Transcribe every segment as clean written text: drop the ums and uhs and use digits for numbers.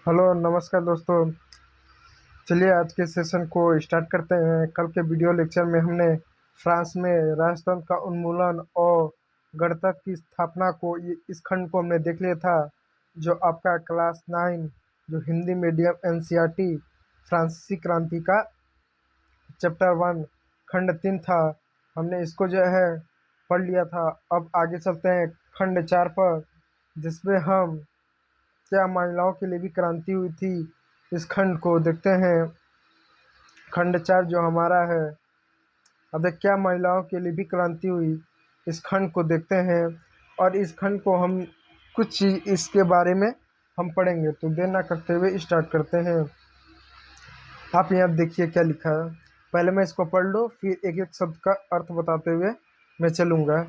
Hello नमस्कार दोस्तों। चलिए आज के सेशन को स्टार्ट करते हैं। कल के वीडियो लेक्चर में हमने फ्रांस में राजतंत्र का उन्मूलन और गणतंत्र की स्थापना को इस खंड को हमने देख लिया था, जो आपका क्लास 9 जो हिंदी मीडियम एनसीईआरटी फ्रांसीसी क्रांति का चैप्टर 1 खंड 3 था। हमने इसको जो है पढ़ लिया था। अब आगे चलते हैं खंड 4 पर, जिसमें हम क्या महिलाओं के लिए भी क्रांति हुई थी इस खंड को देखते हैं। खंड 4 जो हमारा है, अब क्या महिलाओं के लिए भी क्रांति हुई, इस खंड को देखते हैं। और इस खंड को हम कुछ चीज इसके बारे में हम पढ़ेंगे। तो देर ना करते हुए स्टार्ट करते हैं। आप यहाँ देखिए क्या लिखा है। पहले मैं इसको पढ़ लूँ, फिर एक एक शब्द का अर्थ बताते हुए मैं चलूँगा।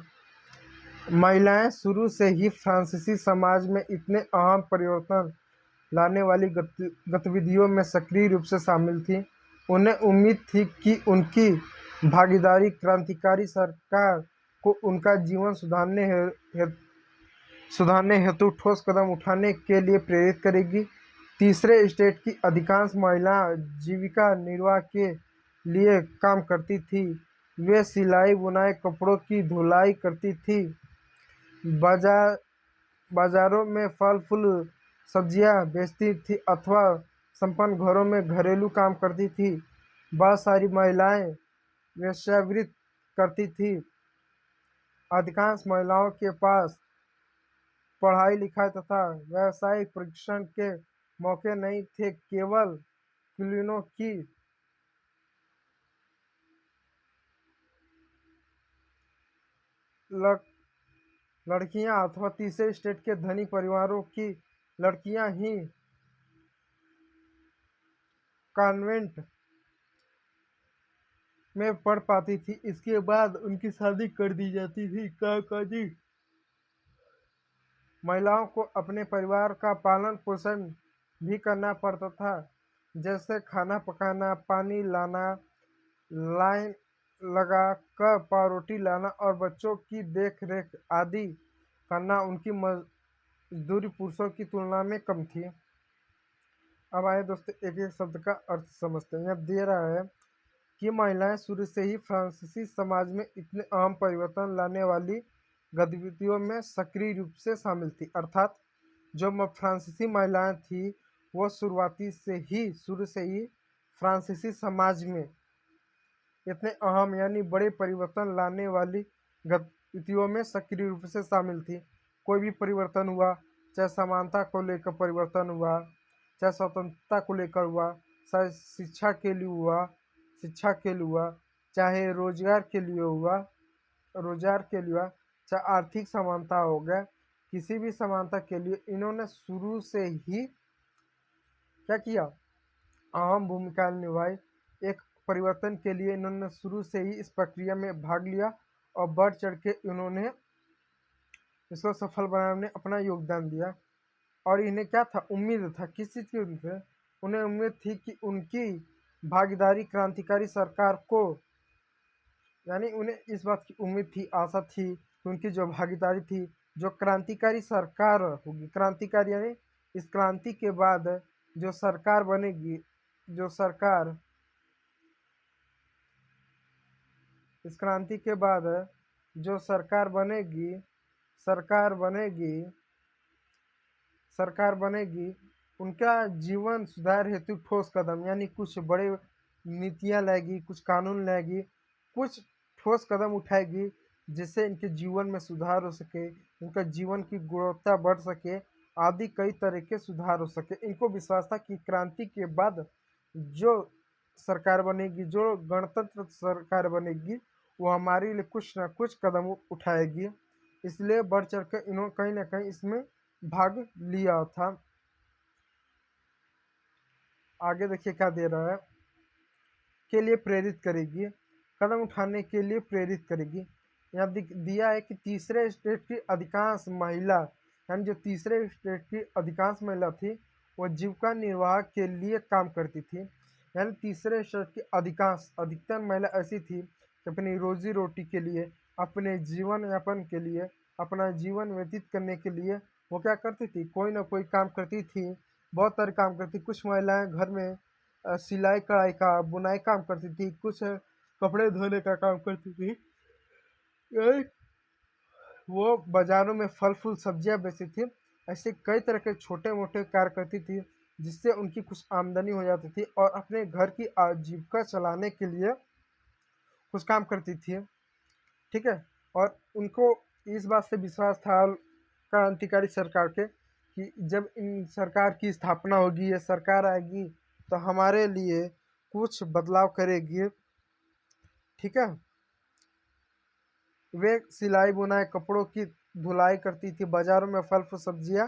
महिलाएं शुरू से ही फ्रांसीसी समाज में इतने अहम परिवर्तन लाने वाली गतिविधियों में सक्रिय रूप से शामिल थीं। उन्हें उम्मीद थी कि उनकी भागीदारी क्रांतिकारी सरकार को उनका जीवन सुधारने हेतु ठोस कदम उठाने के लिए प्रेरित करेगी। तीसरे स्टेट की अधिकांश महिलाएं जीविका निर्वाह के लिए काम करती थीं। वे सिलाई बुनाई, कपड़ों की धुलाई करती थीं, बाजार बाजारों में फल फूल सब्जियां बेचती थी अथवा संपन्न घरों में घरेलू काम करती थी। बहुत सारी महिलाएं वेश्यावृत्ति करती थी। अधिकांश महिलाओं के पास पढ़ाई लिखाई तथा व्यावसायिक प्रशिक्षण के मौके नहीं थे। केवल कुलीनों की लड़कियां अथवा तीसरे स्टेट के धनी परिवारों की लड़कियां ही कॉन्वेंट में पढ़ पाती थी। इसके बाद उनकी शादी कर दी जाती थी। काकाजी महिलाओं को अपने परिवार का पालन पोषण भी करना पड़ता था, जैसे खाना पकाना, पानी लाना, लाइन लगा कर पावरोटी लाना और बच्चों की देख रेख आदि करना। उनकी मजदूरी पुरुषों की तुलना में कम थी। अब आए दोस्तों एक एक शब्द का अर्थ समझते हैं। अब दे रहा है कि महिलाएं शुरू से ही फ्रांसीसी समाज में इतने अहम परिवर्तन लाने वाली गतिविधियों में सक्रिय रूप से शामिल थी। अर्थात जो फ्रांसीसी महिलाएं थी, वो शुरू से ही फ्रांसीसी समाज में इतने अहम यानी बड़े परिवर्तन लाने वाली गतिविधियों में सक्रिय रूप से शामिल थी। कोई भी परिवर्तन हुआ, चाहे समानता को लेकर परिवर्तन हुआ, चाहे स्वतंत्रता को लेकर हुआ, चाहे शिक्षा के लिए हुआ, चाहे रोजगार के लिए हुआ, चाहे आर्थिक समानता हो गया, किसी भी समानता के लिए इन्होंने शुरू से ही क्या किया, अहम भूमिका निभाई। एक परिवर्तन के लिए इन्होंने शुरू से ही इस प्रक्रिया में भाग लिया और बढ़ चढ़ के इन्होंने इसको सफल बनाने में अपना योगदान दिया। और इन्हें क्या था, उम्मीद था, किस चीज़ की उम्मीद है, उन्हें उम्मीद थी कि उनकी भागीदारी क्रांतिकारी सरकार को, यानी उन्हें इस बात की उम्मीद थी, आशा थी कि उनकी जो भागीदारी थी, जो क्रांतिकारी सरकार होगी, क्रांतिकारी यानी इस क्रांति के बाद जो सरकार बनेगी, जो सरकार इस क्रांति के बाद जो सरकार बनेगी सरकार बनेगी उनका जीवन सुधार हेतु ठोस कदम यानी कुछ बड़े नीतियां लाएगी, कुछ कानून लाएगी, कुछ ठोस कदम उठाएगी, जिससे इनके जीवन में सुधार हो सके, इनका जीवन की गुणवत्ता बढ़ सके, आदि कई तरह के सुधार हो सके। इनको विश्वास था कि क्रांति के बाद जो सरकार बनेगी, जो गणतंत्र सरकार बनेगी, वो हमारे लिए कुछ ना कुछ कदम उठाएगी। इसलिए बढ़ चढ़ कर इन्होंने कहीं ना कहीं इसमें भाग लिया था। आगे देखिए क्या दे रहा है, के लिए प्रेरित करेगी, कदम उठाने के लिए प्रेरित करेगी। यहाँ दिया है कि तीसरे स्टेट की अधिकांश महिला, यानी जो तीसरे स्टेट की अधिकांश महिला थी, वो जीविका निर्वाह के लिए काम करती थी। यानी तीसरे स्टेट की अधिकतर महिला ऐसी थी कि अपनी रोजी रोटी के लिए, अपने जीवन यापन के लिए, अपना जीवन व्यतीत करने के लिए वो क्या करती थी, कोई ना कोई काम करती थी, बहुत सारे काम करती। कुछ महिलाएं घर में सिलाई कढ़ाई का बुनाई काम करती थी, कुछ कपड़े धोने का काम करती थी, यही वो बाजारों में फल फूल सब्जियां बेचती थी। ऐसे कई तरह के छोटे मोटे कार्य करती थी, जिससे उनकी कुछ आमदनी हो जाती थी और अपने घर की आजीविका चलाने के लिए कुछ काम करती थी। ठीक है। और उनको इस बात से विश्वास था क्रांतिकारी सरकार के कि जब इन सरकार की स्थापना होगी, ये सरकार आएगी तो हमारे लिए कुछ बदलाव करेगी। ठीक है। वे सिलाई बुनाई कपड़ों की धुलाई करती थी, बाजारों में फल फूल सब्जियां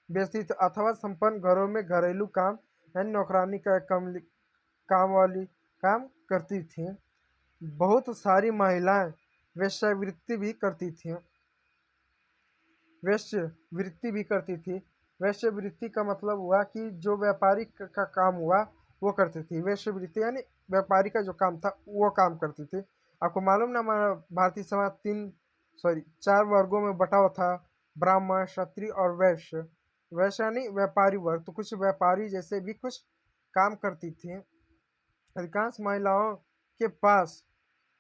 बेचती थी, अथवा संपन्न घरों में घरेलू काम यानी नौकरानी का काम वाली काम करती थी। बहुत सारी महिलाएं वेश्यावृत्ति भी करती थी। वेश्यावृत्ति भी करती थी। वेश्यावृत्ति का मतलब हुआ कि जो व्यापारी का काम हुआ वो करती थी। वेश्यावृत्ति यानी व्यापारी का जो काम था वो काम करती थी। आपको मालूम ना, हमारा भारतीय समाज चार वर्गों में बटा हुआ था, ब्राह्मण, क्षत्रिय और वैश्य। वैश्य यानी व्यापारी वर्ग, तो कुछ व्यापारी जैसे भी कुछ काम करती थी। अधिकांश महिलाओं के पास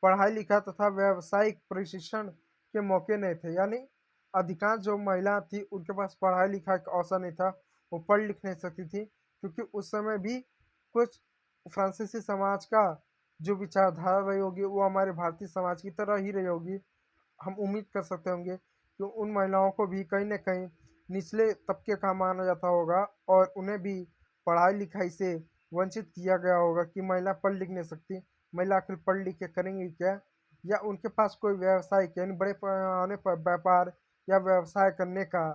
पढ़ाई लिखा तथा व्यावसायिक प्रशिक्षण के मौके नहीं थे। यानी अधिकांश जो महिला थी उनके पास पढ़ाई लिखाई का अवसर नहीं था, वो पढ़ लिख नहीं सकती थी, क्योंकि उस समय भी कुछ फ्रांसीसी समाज का जो विचारधारा रही होगी वो हमारे भारतीय समाज की तरह ही रही होगी। हम उम्मीद कर सकते होंगे कि उन महिलाओं को भी कहीं ना कहीं निचले तबके का माना जाता होगा और उन्हें भी पढ़ाई लिखाई से वंचित किया गया होगा कि महिला पढ़ लिख नहीं सकती, महिला आखिर पढ़ लिख के करेंगी क्या, या उनके पास कोई व्यवसाय यानी बड़े पैमाने पर व्यापार या व्यवसाय करने का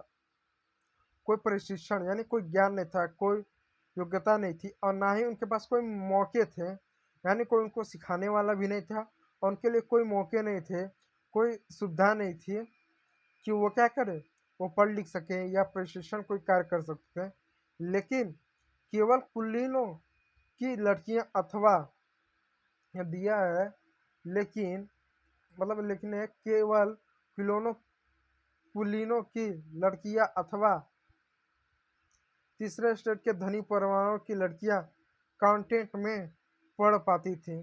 कोई प्रशिक्षण यानी कोई ज्ञान नहीं था, कोई योग्यता नहीं थी, और ना ही उनके पास कोई मौके थे, यानी कोई उनको सिखाने वाला भी नहीं था और उनके लिए कोई मौके नहीं थे, कोई सुविधा नहीं थी कि वो क्या करें, वो पढ़ लिख सकें या प्रशिक्षण कोई कार्य कर सकते हैं। लेकिन केवल कुलीनों की लड़कियां अथवा यह दिया है, लेकिन लेकिन है केवल कुलीनों की लड़कियां अथवा तीसरे स्टेट के धनी परिवारों की लड़कियां कॉन्वेंट में पढ़ पाती थी।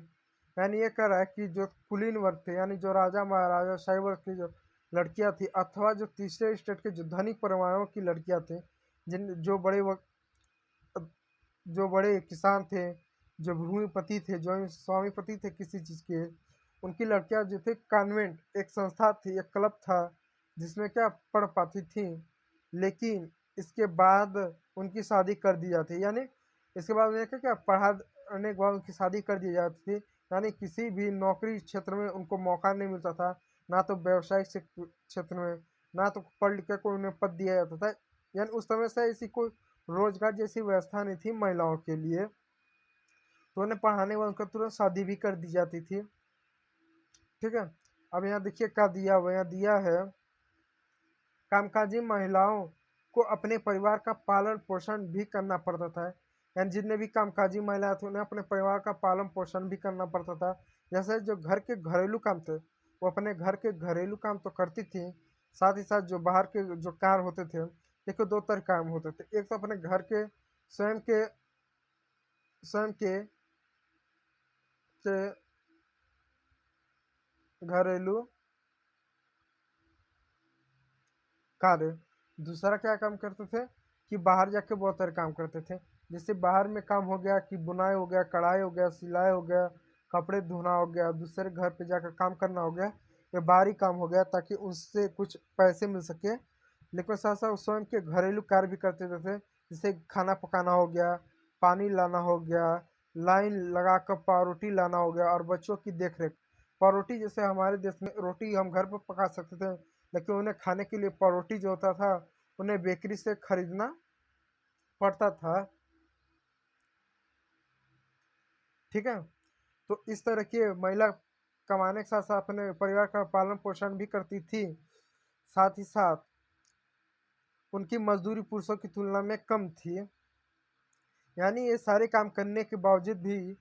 यानी ये कह रहा है कि जो कुलीन वर्ग थे, यानी जो राजा महाराजा शाही वर्ग की जो लड़कियां थी अथवा जो तीसरे स्टेट के जो धनी परिवारों की लड़कियां थी, जिन जो बड़े किसान थे, जो भूमिपति थे, जो स्वामीपति थे किसी चीज़ के, उनकी लड़कियां जो थे कॉन्वेंट एक संस्था थी, एक क्लब था जिसमें क्या पढ़ पाती थी। लेकिन इसके बाद उनकी शादी कर दी जाती, यानी इसके बाद उन्हें क्या क्या पढ़ाने के बाद उनकी शादी कर दी जाती थी। यानी किसी भी नौकरी क्षेत्र में उनको मौका नहीं मिलता था, ना तो व्यवसायिक क्षेत्र में, ना तो पढ़ लिख कर कोई उन्हें पद दिया जाता था। यानी उस समय से ऐसी कोई रोजगार जैसी व्यवस्था नहीं थी महिलाओं के लिए, तो उन्हें पढ़ाने के बाद उनका तुरंत शादी भी कर दी जाती थी। ठीक है। अब यहाँ देखिए क्या दिया हुआ, यहाँ दिया है कामकाजी महिलाओं को अपने परिवार का पालन पोषण भी करना पड़ता था। यानी जितने भी कामकाजी महिलाएं थे उन्हें अपने परिवार का पालन पोषण भी करना पड़ता था। जैसे जो घर के घरेलू काम थे वो अपने घर के घरेलू काम तो करती थी, साथ ही साथ जो बाहर के जो कार्य होते थे, देखो दो तरह काम होते थे। एक तो अपने घर के स्वयं के स्वयं के घरेलू कार्य। दूसरा क्या काम करते थे कि बाहर जाके बहुत सारे काम करते थे। जैसे बाहर में काम हो गया कि बुनाई हो गया, कढ़ाई हो गया, सिलाई हो गया, कपड़े धोना हो गया, दूसरे घर पे जाकर काम करना हो गया, ये बाहरी काम हो गया ताकि उससे कुछ पैसे मिल सके। लेकिन साथ साथ स्वयं के घरेलू कार्य भी करते थे, जैसे खाना पकाना हो गया, पानी लाना हो गया, लाइन लगाकर पावरोटी लाना हो गया, और बच्चों की देखरेख। पावरोटी जैसे हमारे देश में रोटी हम घर पर पका सकते थे, लेकिन उन्हें खाने के लिए पावरोटी जो होता था उन्हें बेकरी से खरीदना पड़ता था। ठीक है। तो इस तरह की महिला कमाने के साथ साथ अपने परिवार का पालन पोषण भी करती थी। साथ ही साथ उनकी मजदूरी पुरुषों की तुलना में कम थी। यानी ये सारे काम करने के बावजूद भी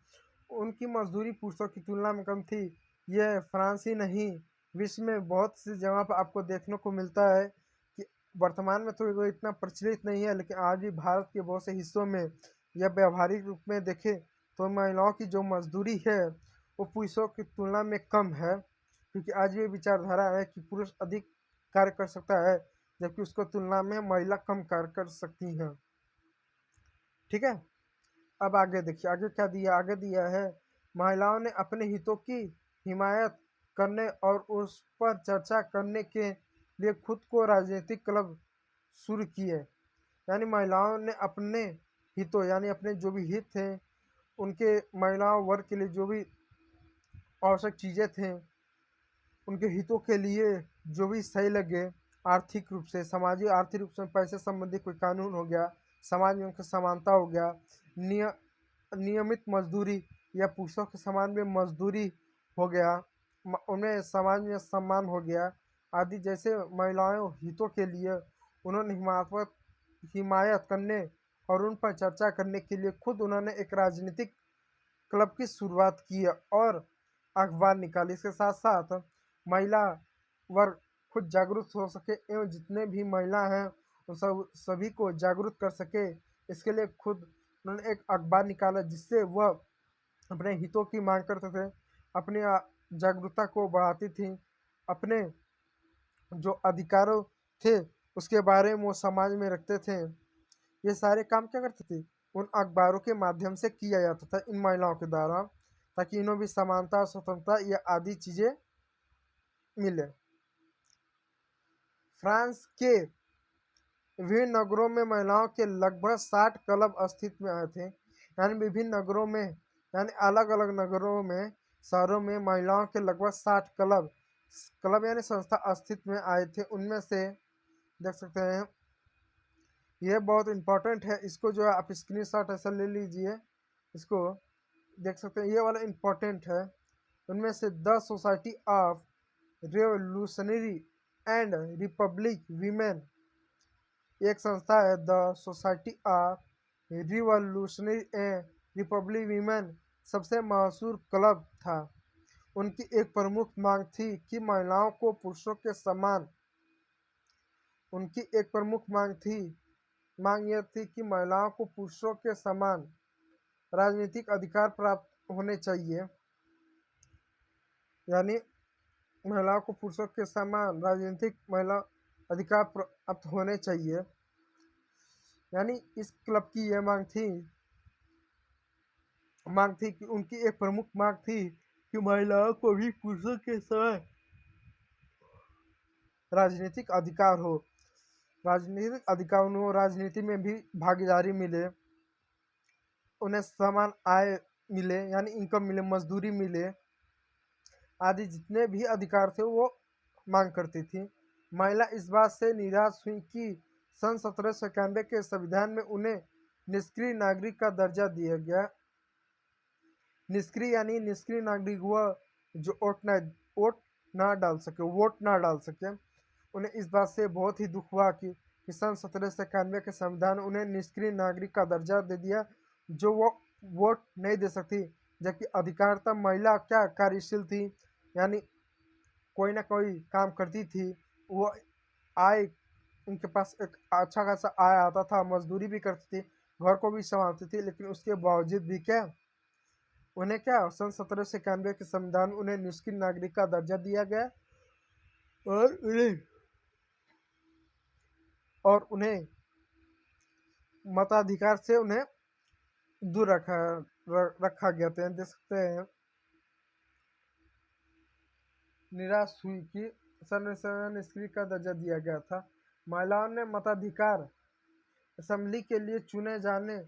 उनकी मजदूरी पुरुषों की तुलना में कम थी। यह फ्रांस ही नहीं, विश्व में बहुत सी जगह पर आपको देखने को मिलता है कि वर्तमान में तो वो इतना प्रचलित नहीं है, लेकिन आज भी भारत के बहुत से हिस्सों में यह व्यावहारिक रूप में देखें तो महिलाओं की जो मजदूरी है वो पुरुषों की तुलना में कम है, क्योंकि आज ये विचारधारा है कि पुरुष अधिक कार्य कर सकता है जबकि उसको तुलना में महिला कम कार्य कर सकती हैं। ठीक है, अब आगे देखिए आगे क्या दिया, आगे दिया है महिलाओं ने अपने हितों की हिमायत करने और उस पर चर्चा करने के लिए खुद को राजनीतिक क्लब शुरू किए। यानी महिलाओं ने अपने हितों यानी अपने जो भी हित थे उनके महिलाओं वर्ग के लिए जो भी आवश्यक चीज़ें थे उनके हितों के लिए जो भी सही लगे, आर्थिक रूप से सामाजिक आर्थिक रूप से पैसे संबंधी कोई कानून हो गया, समाज में उनकी समानता हो गया, निय नियमित मजदूरी या पुरुषों के समान में मजदूरी हो गया, उन्हें समाज में सम्मान हो गया आदि जैसे महिलाओं हितों के लिए उन्होंने हिमायत करने और उन पर चर्चा करने के लिए खुद उन्होंने एक राजनीतिक क्लब की शुरुआत की है और अखबार निकाली। इसके साथ साथ महिला वर्ग खुद जागरूक हो सके एवं जितने भी महिला हैं उन सभी को जागरूक कर सके, इसके लिए खुद उन्होंने एक अखबार निकाला जिससे वह अपने हितों की मांग करते थे, अपनी जागरूकता को बढ़ाती थी, अपने जो अधिकारों थे उसके बारे में वो समाज में रखते थे। ये सारे काम क्या करते थे, उन अखबारों के माध्यम से किया जाता था इन महिलाओं के द्वारा, ताकि इन्हें भी समानता स्वतंत्रता ये आदि चीज़ें मिले। फ्रांस के विभिन्न नगरों में महिलाओं के लगभग 60 क्लब अस्तित्व में आए थे। यानी विभिन्न नगरों में यानी अलग अलग नगरों में शहरों में महिलाओं के लगभग 60 क्लब क्लब यानी संस्था अस्तित्व में आए थे। उनमें से देख सकते हैं यह बहुत इम्पोर्टेंट है, इसको जो है आप स्क्रीनशॉट ऐसा ले लीजिए, इसको देख सकते हैं ये वाला इम्पोर्टेंट है। उनमें से the society of revolutionary and Republic women एक संस्था है, the society of revolutionary and Republic women सबसे मशहूर क्लब था। उनकी एक प्रमुख मांग थी कि महिलाओं को पुरुषों के समान उनकी एक प्रमुख मांग यह थी कि महिलाओं को पुरुषों के समान राजनीतिक अधिकार प्राप्त होने चाहिए। यानी महिलाओं को पुरुषों के समान राजनीतिक महिला अधिकार प्राप्त होने चाहिए। यानी इस क्लब की यह मांग थी कि उनकी एक प्रमुख मांग थी कि महिलाओं को भी पुरुषों के समान राजनीतिक अधिकार हो, राजनीतिक अधिकार उन्हें राजनीति में भी भागीदारी मिले, उन्हें समान आय मिले यानी इनकम मिले, मजदूरी मिले आदि जितने भी अधिकार थे वो मांग करती थी। महिला इस बात से निराश हुई कि सन 1791 के संविधान में उन्हें निष्क्रिय नागरिक का दर्जा दिया गया। निष्क्रिय यानी निष्क्रिय नागरिक वह जो वोट ना डाल सके। उन्हें इस बात से बहुत ही दुख हुआ कि सन 1791 के संविधान उन्हें निष्क्रिय नागरिक का दर्जा दे दिया, जो वो वोट नहीं दे सकती, जबकि अधिकांशतः महिला क्या कार्यशील थी, यानी कोई ना कोई काम करती थी, वो आय उनके पास एक अच्छा खासा आय आता था, मजदूरी भी करती थी, घर को भी संभालती थी, लेकिन उसके बावजूद भी क्या उन्हें क्या सन 1791 के संविधान उन्हें निष्क्रिय नागरिक का दर्जा दिया गया और उन्हें मताधिकार से उन्हें दूर रखा गया था। देख सकते हैं निराश हुई कि सन निष्क्रिय का दर्जा दिया गया था। महिलाओं ने मताधिकार, असेंबली के लिए चुने जाने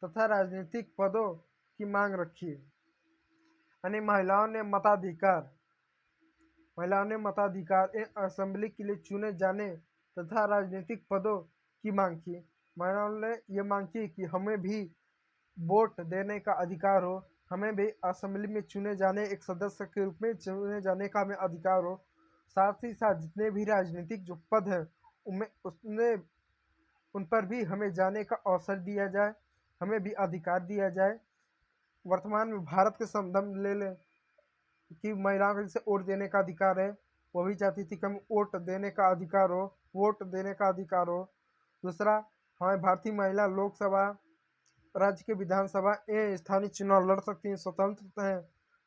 तथा राजनीतिक पदों की मांग रखी। यानी महिलाओं ने मताधिकार असेंबली के लिए चुने जाने तथा राजनीतिक पदों की मांग की। महिलाओं ने ये मांग की कि हमें भी वोट देने का अधिकार हो, हमें भी असेंबली में चुने जाने एक सदस्य के रूप में चुने जाने का हमें अधिकार हो, साथ ही साथ जितने भी राजनीतिक जो पद हैं उन पर भी हमें जाने का अवसर दिया जाए, हमें भी अधिकार दिया जाए। वर्तमान में भारत के संदर्भ ले लें कि महिलाओं को जैसे वोट देने का अधिकार है, वो भी चाहती थी कि हमें वोट देने का अधिकार हो, वोट देने का अधिकार हो। दूसरा, हमें भारतीय महिला लोकसभा, राज्य के विधानसभा स्थानीय चुनाव लड़ सकती हैं, स्वतंत्र हैं।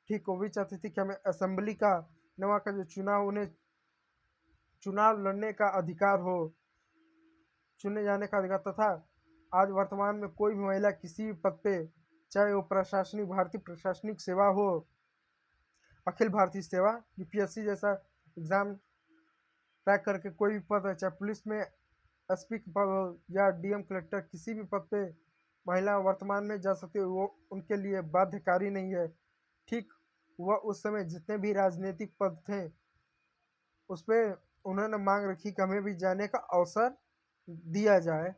ठीक, वो भी चाहती थी कि हमें असेंबली का नवा का जो चुनाव, उन्हें चुनाव लड़ने का अधिकार हो, चुने जाने का अधिकार। तथा आज वर्तमान में कोई भी महिला किसी भी पद पे, चाहे वो प्रशासनिक, भारतीय प्रशासनिक सेवा हो, अखिल भारतीय सेवा, यूपीएससी जैसा एग्जाम क्रैक करके कोई भी पद है, चाहे पुलिस में एसपी के पद हो या डीएम कलेक्टर, किसी भी पद पे महिला वर्तमान में जा सकती है। वो उनके लिए बाध्यकारी नहीं है। ठीक, वह उस समय जितने भी राजनीतिक पद थे उस पर उन्होंने मांग रखी कि हमें भी जाने का अवसर दिया जाए।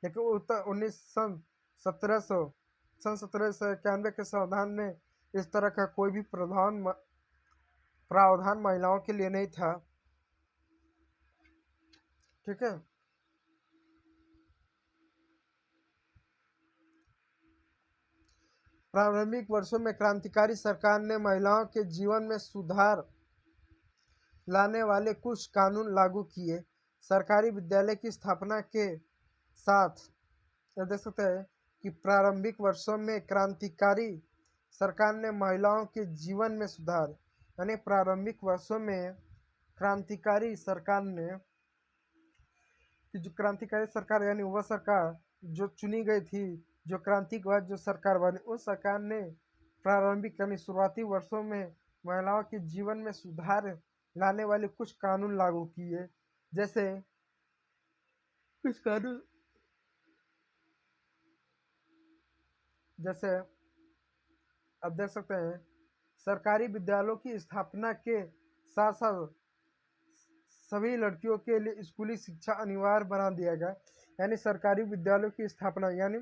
लेकिन उत्तर 1791 के संविधान में इस तरह का कोई भी प्रावधान महिलाओं के लिए नहीं था। ठीक है, प्रारंभिक वर्षों में क्रांतिकारी सरकार ने महिलाओं के जीवन में सुधार लाने वाले कुछ कानून लागू किए। सरकारी विद्यालय की स्थापना के साथ देख सकते हैं कि प्रारंभिक वर्षों में क्रांतिकारी सरकार ने महिलाओं के जीवन में सुधार, यानी प्रारंभिक वर्षों में क्रांतिकारी सरकार ने, कि जो क्रांतिकारी सरकार यानी वह सरकार जो चुनी गई थी, जो क्रांति के बाद जो सरकार बनी, उस सरकार ने प्रारंभिक यानी शुरुआती वर्षों में महिलाओं के जीवन में सुधार लाने वाले कुछ कानून लागू किए। जैसे कुछ कानून, जैसे अब देख सकते हैं, सरकारी विद्यालयों की स्थापना के साथ साथ सभी लड़कियों के लिए स्कूली शिक्षा अनिवार्य बना दिया गया। यानी सरकारी विद्यालयों की स्थापना, यानी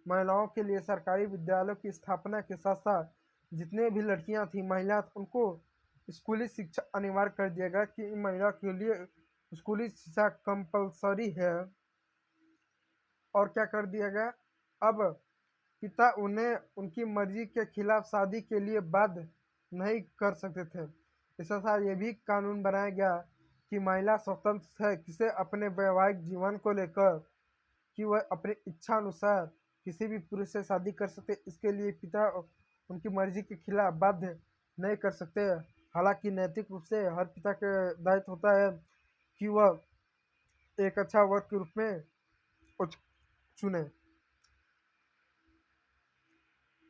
महिलाओं के लिए सरकारी विद्यालयों की स्थापना के साथ साथ जितने भी लड़कियां थी, महिला, उनको स्कूली शिक्षा अनिवार्य कर दिया गया कि इन महिला के लिए स्कूली शिक्षा कंपलसरी है। और क्या कर दिया गया, अब पिता उन्हें उनकी मर्जी के खिलाफ शादी के लिए बाध्य नहीं कर सकते थे। इसके साथ ये भी कानून बनाया गया कि महिला स्वतंत्र है किसे अपने वैवाहिक जीवन को लेकर, कि वह अपनी इच्छा अनुसार किसी भी पुरुष से शादी कर सकते। इसके लिए पिता उनकी मर्जी के खिलाफ बाध्य नहीं कर सकते। हालांकि नैतिक रूप से हर पिता के दायित्व होता है कि वह एक अच्छा वर्ग के रूप में चुने।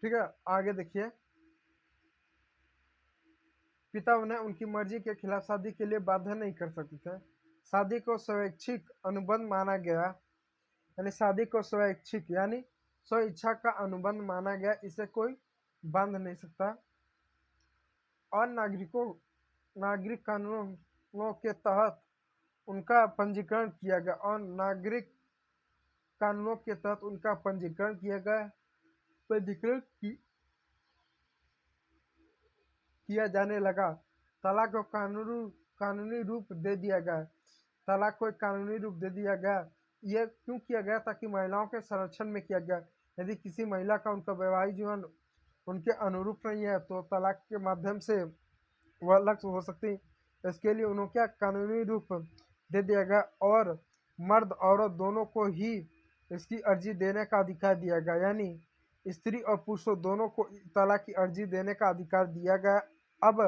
ठीक है, आगे देखिए, पिता उन्हें उनकी मर्जी के खिलाफ शादी के लिए बाध्य नहीं कर सकते थे। शादी को स्वैच्छिक अनुबंध माना गया, यानी शादी को स्वैच्छिक यानी स्व इच्छा का अनुबंध माना गया, इसे कोई बांध नहीं सकता। और नागरिक कानूनों के तहत उनका पंजीकरण किया गया, और नागरिक कानूनों के तहत उनका पंजीकरण किया गया, पंजीकरण किया जाने लगा। तलाक को कानूनी रूप दे दिया गया। तलाक को एक कानूनी रूप दे दिया गया। यह क्यों किया गया, ताकि महिलाओं के संरक्षण में किया गया। यदि किसी महिला का उनका वैवाहिक जीवन उनके अनुरूप नहीं है तो तलाक के माध्यम से वह अलग हो सकती। इसके लिए उन्होंने क्या कानूनी रूप दे दिया गया, और मर्द औरत दोनों को ही इसकी अर्जी देने का अधिकार दिया गया, यानी स्त्री और पुरुषों दोनों को तलाक की अर्जी देने का अधिकार दिया गया। अब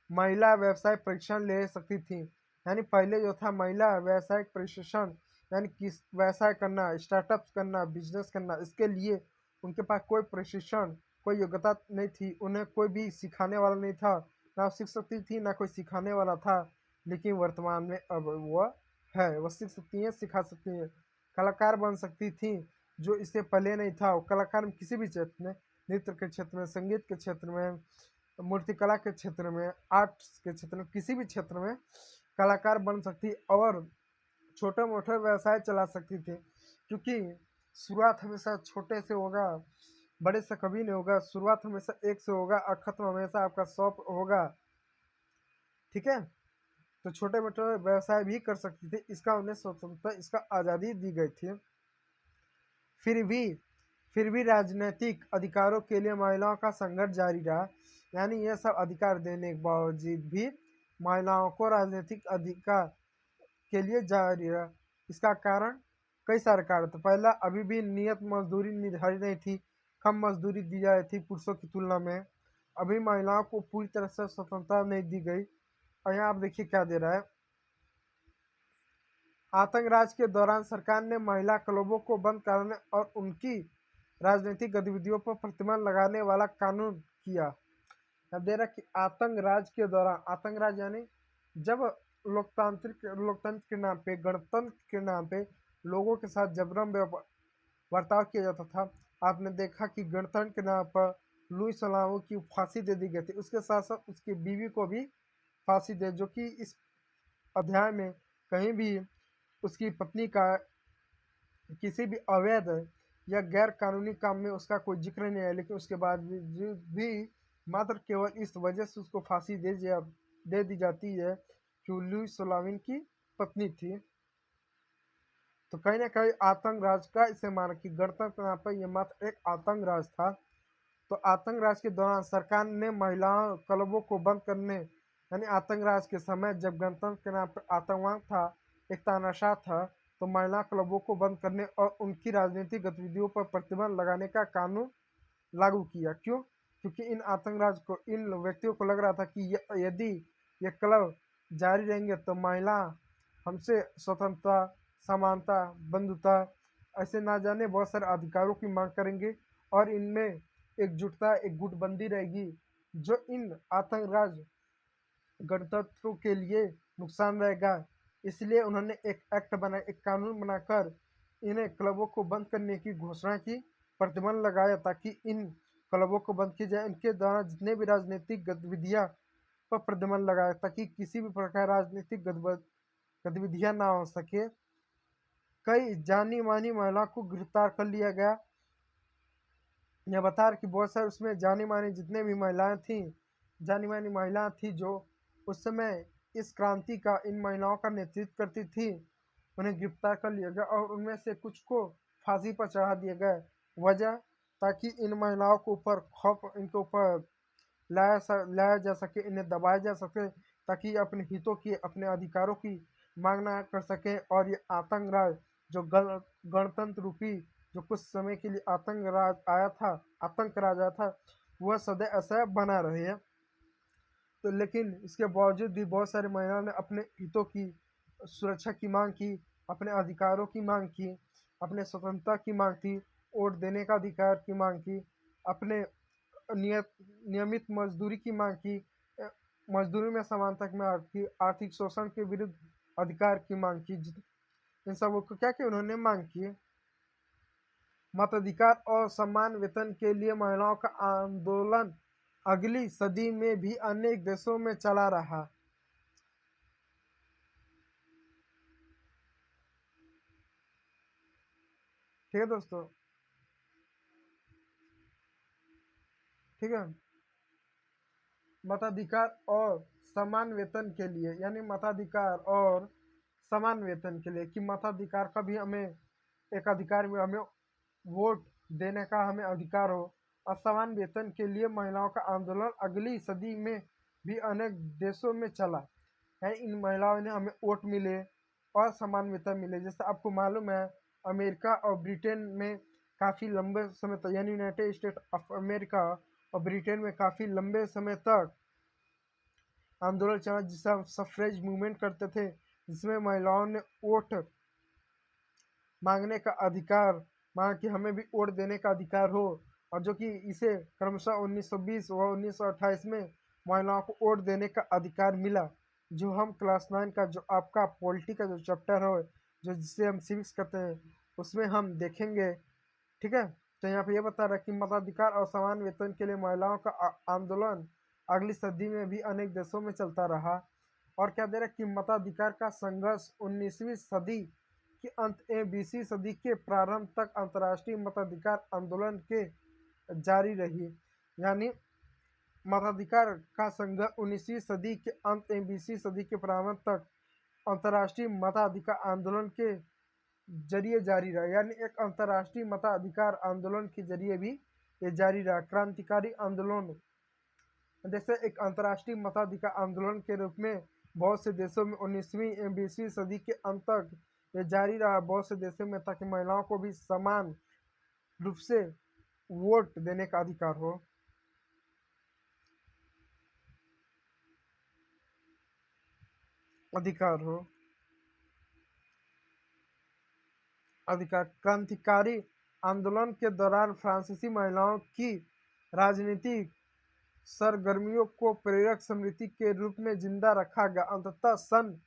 महिला व्यवसाय प्रशिक्षण ले सकती थी, यानी पहले जो था महिला व्यवसायिक प्रशिक्षण, यानी किस व्यवसाय करना, स्टार्टअप करना, बिजनेस करना, इसके लिए उनके पास कोई प्रशिक्षण, कोई योग्यता नहीं थी, उन्हें कोई भी सिखाने वाला नहीं था, ना सीख सकती थी ना कोई सिखाने वाला था। लेकिन वर्तमान में अब वह है, वह सीख सकती हैं, सिखा सकती हैं, कलाकार बन सकती थी, जो इससे पहले नहीं था। कलाकार में किसी भी क्षेत्र में, नृत्य के क्षेत्र में, संगीत के क्षेत्र में, मूर्तिकला के क्षेत्र में, आर्ट्स के क्षेत्र में, किसी भी क्षेत्र में कलाकार बन सकती और छोटे मोटे व्यवसाय चला सकती थी। क्योंकि शुरुआत हमेशा छोटे से होगा, बड़े से कभी नहीं होगा। शुरुआत हमेशा एक से होगा और खत्म हमेशा आपका 100 होगा। ठीक है, तो छोटे मोटे व्यवसाय भी कर सकती थी। इसका उन्हें स्वतंत्रता, इसका आज़ादी दी गई थी। फिर भी राजनीतिक अधिकारों के लिए महिलाओं का संघर्ष जारी रहा। यानी यह सब अधिकार देने के बावजूद भी महिलाओं को राजनीतिक अधिकार के लिए जारी रहा। इसका कारण कई सारे कारण थे। पहला, अभी भी नियत मजदूरी निर्धारित नहीं थी, कम मजदूरी दी जा रही थी पुरुषों की तुलना में। अभी महिलाओं को पूरी तरह से स्वतंत्रता नहीं दी गई। और यहाँ आप देखिए क्या दे रहा है। आतंक राज के दौरान सरकार ने महिला क्लबों को बंद कराने और उनकी राजनीतिक गतिविधियों पर प्रतिबंध लगाने वाला कानून किया। अब दे रहा कि आतंक राज के दौरान, आतंक राज यानी जब लोकतंत्र के नाम पे, गणतंत्र के नाम पे लोगों के साथ जबरन बर्ताव किया जाता था। आपने देखा कि गणतंत्र के नाम पर लुई सलामों की फांसी दे दी गई थी। उसके साथ साथ उसकी बीवी को भी फांसी दे, जो कि इस अध्याय में कहीं भी उसकी पत्नी का किसी भी अवैध या गैर कानूनी काम में उसका कोई जिक्र नहीं है। लेकिन उसके बाद भी मात्र केवल इस वजह से उसको फांसी दे दी जाती है कि लुई सलामिन की पत्नी थी। तो कहीं ना कहीं आतंक राज का इसे माना कि गणतंत्र नाम पर यह मात्र एक आतंक राज था। तो आतंक राज के दौरान सरकार ने महिलाओं क्लबों को बंद करने, यानी आतंक राज के समय जब गणतंत्र के नाम पर आतंकवाद था, एक तानाशाह था, तो महिला क्लबों को बंद करने और उनकी राजनीतिक गतिविधियों पर प्रतिबंध लगाने का कानून लागू किया। क्यों? क्योंकि इन आतंकराज को, इन व्यक्तियों को लग रहा था कि यदि ये क्लब जारी रहेंगे तो महिला हमसे स्वतंत्रता, समानता, बंधुता, ऐसे ना जाने बहुत सारे अधिकारों की मांग करेंगे और इनमें एकजुटता, एक गुटबंदी रहेगी जो इन आतंकराज गणतंत्रों के लिए नुकसान रहेगा। इसलिए उन्होंने एक एक्ट बना, एक कानून बनाकर इन्हें क्लबों को बंद करने की घोषणा की, प्रतिबंध लगाया ताकि इन क्लबों को बंद किया जाए। इनके द्वारा जितने भी राजनीतिक गतिविधियां पर प्रतिबंध लगाया ताकि किसी भी प्रकार राजनीतिक गतिविधियां ना हो सके। कई जानी मानी महिलाओं को गिरफ्तार कर लिया गया। यह बता रहा कि बहुत सारे उसमें जानी मानी जितने भी महिलाएं थीं, जानी मानी महिलाएं थी जो उस समय इस क्रांति का, इन महिलाओं का नेतृत्व करती थी, उन्हें गिरफ्तार कर लिया गया और उनमें से कुछ को फांसी पर चढ़ा दिया गया। वजह, ताकि इन महिलाओं के ऊपर खौफ, इनके ऊपर लाया जा सके, इन्हें दबाया जा सके ताकि ये अपने हितों की, अपने अधिकारों की मांग ना कर सकें। और ये आतंक राज जो गणतंत्र रूपी, जो कुछ समय के लिए आतंक राज आया था, आतंक राज आया था, वह सदैव ऐसा बना रहे। तो लेकिन इसके बावजूद भी बहुत सारी महिलाओं ने अपने हितों की सुरक्षा की मांग की, अपने अधिकारों की मांग की, अपने स्वतंत्रता की मांग की, वोट देने का अधिकार की मांग की, अपने नियमित मजदूरी की मांग की, मजदूरी में समानता की मांग की, आर्थिक शोषण के विरुद्ध अधिकार की मांग की। इन सब को क्या कि उन्होंने मांग की। मताधिकार और समान वेतन के लिए महिलाओं का आंदोलन अगली सदी में भी अनेक देशों में चला रहा। ठीक है दोस्तों, ठीक है। मताधिकार और समान वेतन के लिए, यानी मताधिकार और समान वेतन के लिए, कि मताधिकार का भी हमें एक अधिकार में, हमें वोट देने का हमें अधिकार हो। और समान वेतन के लिए महिलाओं का आंदोलन अगली सदी में भी अनेक देशों में चला है। इन महिलाओं ने हमें वोट मिले और समान वेतन मिले। जैसे आपको मालूम है, अमेरिका और ब्रिटेन में काफ़ी लंबे समय तक, यानी यूनाइटेड स्टेट ऑफ अमेरिका और ब्रिटेन में काफ़ी लंबे समय तक आंदोलन चला, जिसे हम सफ्रेज मूवमेंट करते थे, जिसमें महिलाओं ने वोट मांगने का अधिकार मांगा कि हमें भी वोट देने का अधिकार हो। और जो कि इसे क्रमशः 1920 व 1928 में महिलाओं को वोट देने का अधिकार मिला, जो हम क्लास 9 का, जो आपका पॉलिटी का जो चैप्टर हो, जो जिसे हम सिविक्स कहते हैं, उसमें हम देखेंगे। ठीक है। तो यहाँ पे ये बता रहा है कि मताधिकार और समान वेतन के लिए महिलाओं का आंदोलन अगली सदी में भी अनेक देशों में चलता रहा। और क्या दे रहा है कि मताधिकार का संघर्ष 19वीं सदी के अंत एवं 20वीं सदी के प्रारंभ तक अंतर्राष्ट्रीय मताधिकार आंदोलन के जारी रही। यानी मताधिकार का संघर्ष 19वीं सदी के अंत एवं 20वीं सदी के प्रारंभ तक अंतर्राष्ट्रीय मताधिकार आंदोलन के जरिए जारी रहा। यानी एक अंतर्राष्ट्रीय मताधिकार आंदोलन के जरिए भी ये जारी रहा। क्रांतिकारी आंदोलन जैसे एक अंतर्राष्ट्रीय मताधिकार आंदोलन के रूप में बहुत से देशों में 19वीं एवं 20वीं सदी के अंत तक ये जारी रहा, बहुत से देशों में, ताकि महिलाओं को भी समान रूप से वोट देने का अधिकार हो। क्रांतिकारी आंदोलन के दौरान फ्रांसीसी महिलाओं की राजनीतिक सरगर्मियों को प्रेरक स्मृति के रूप में जिंदा रखा गया। अंततः सन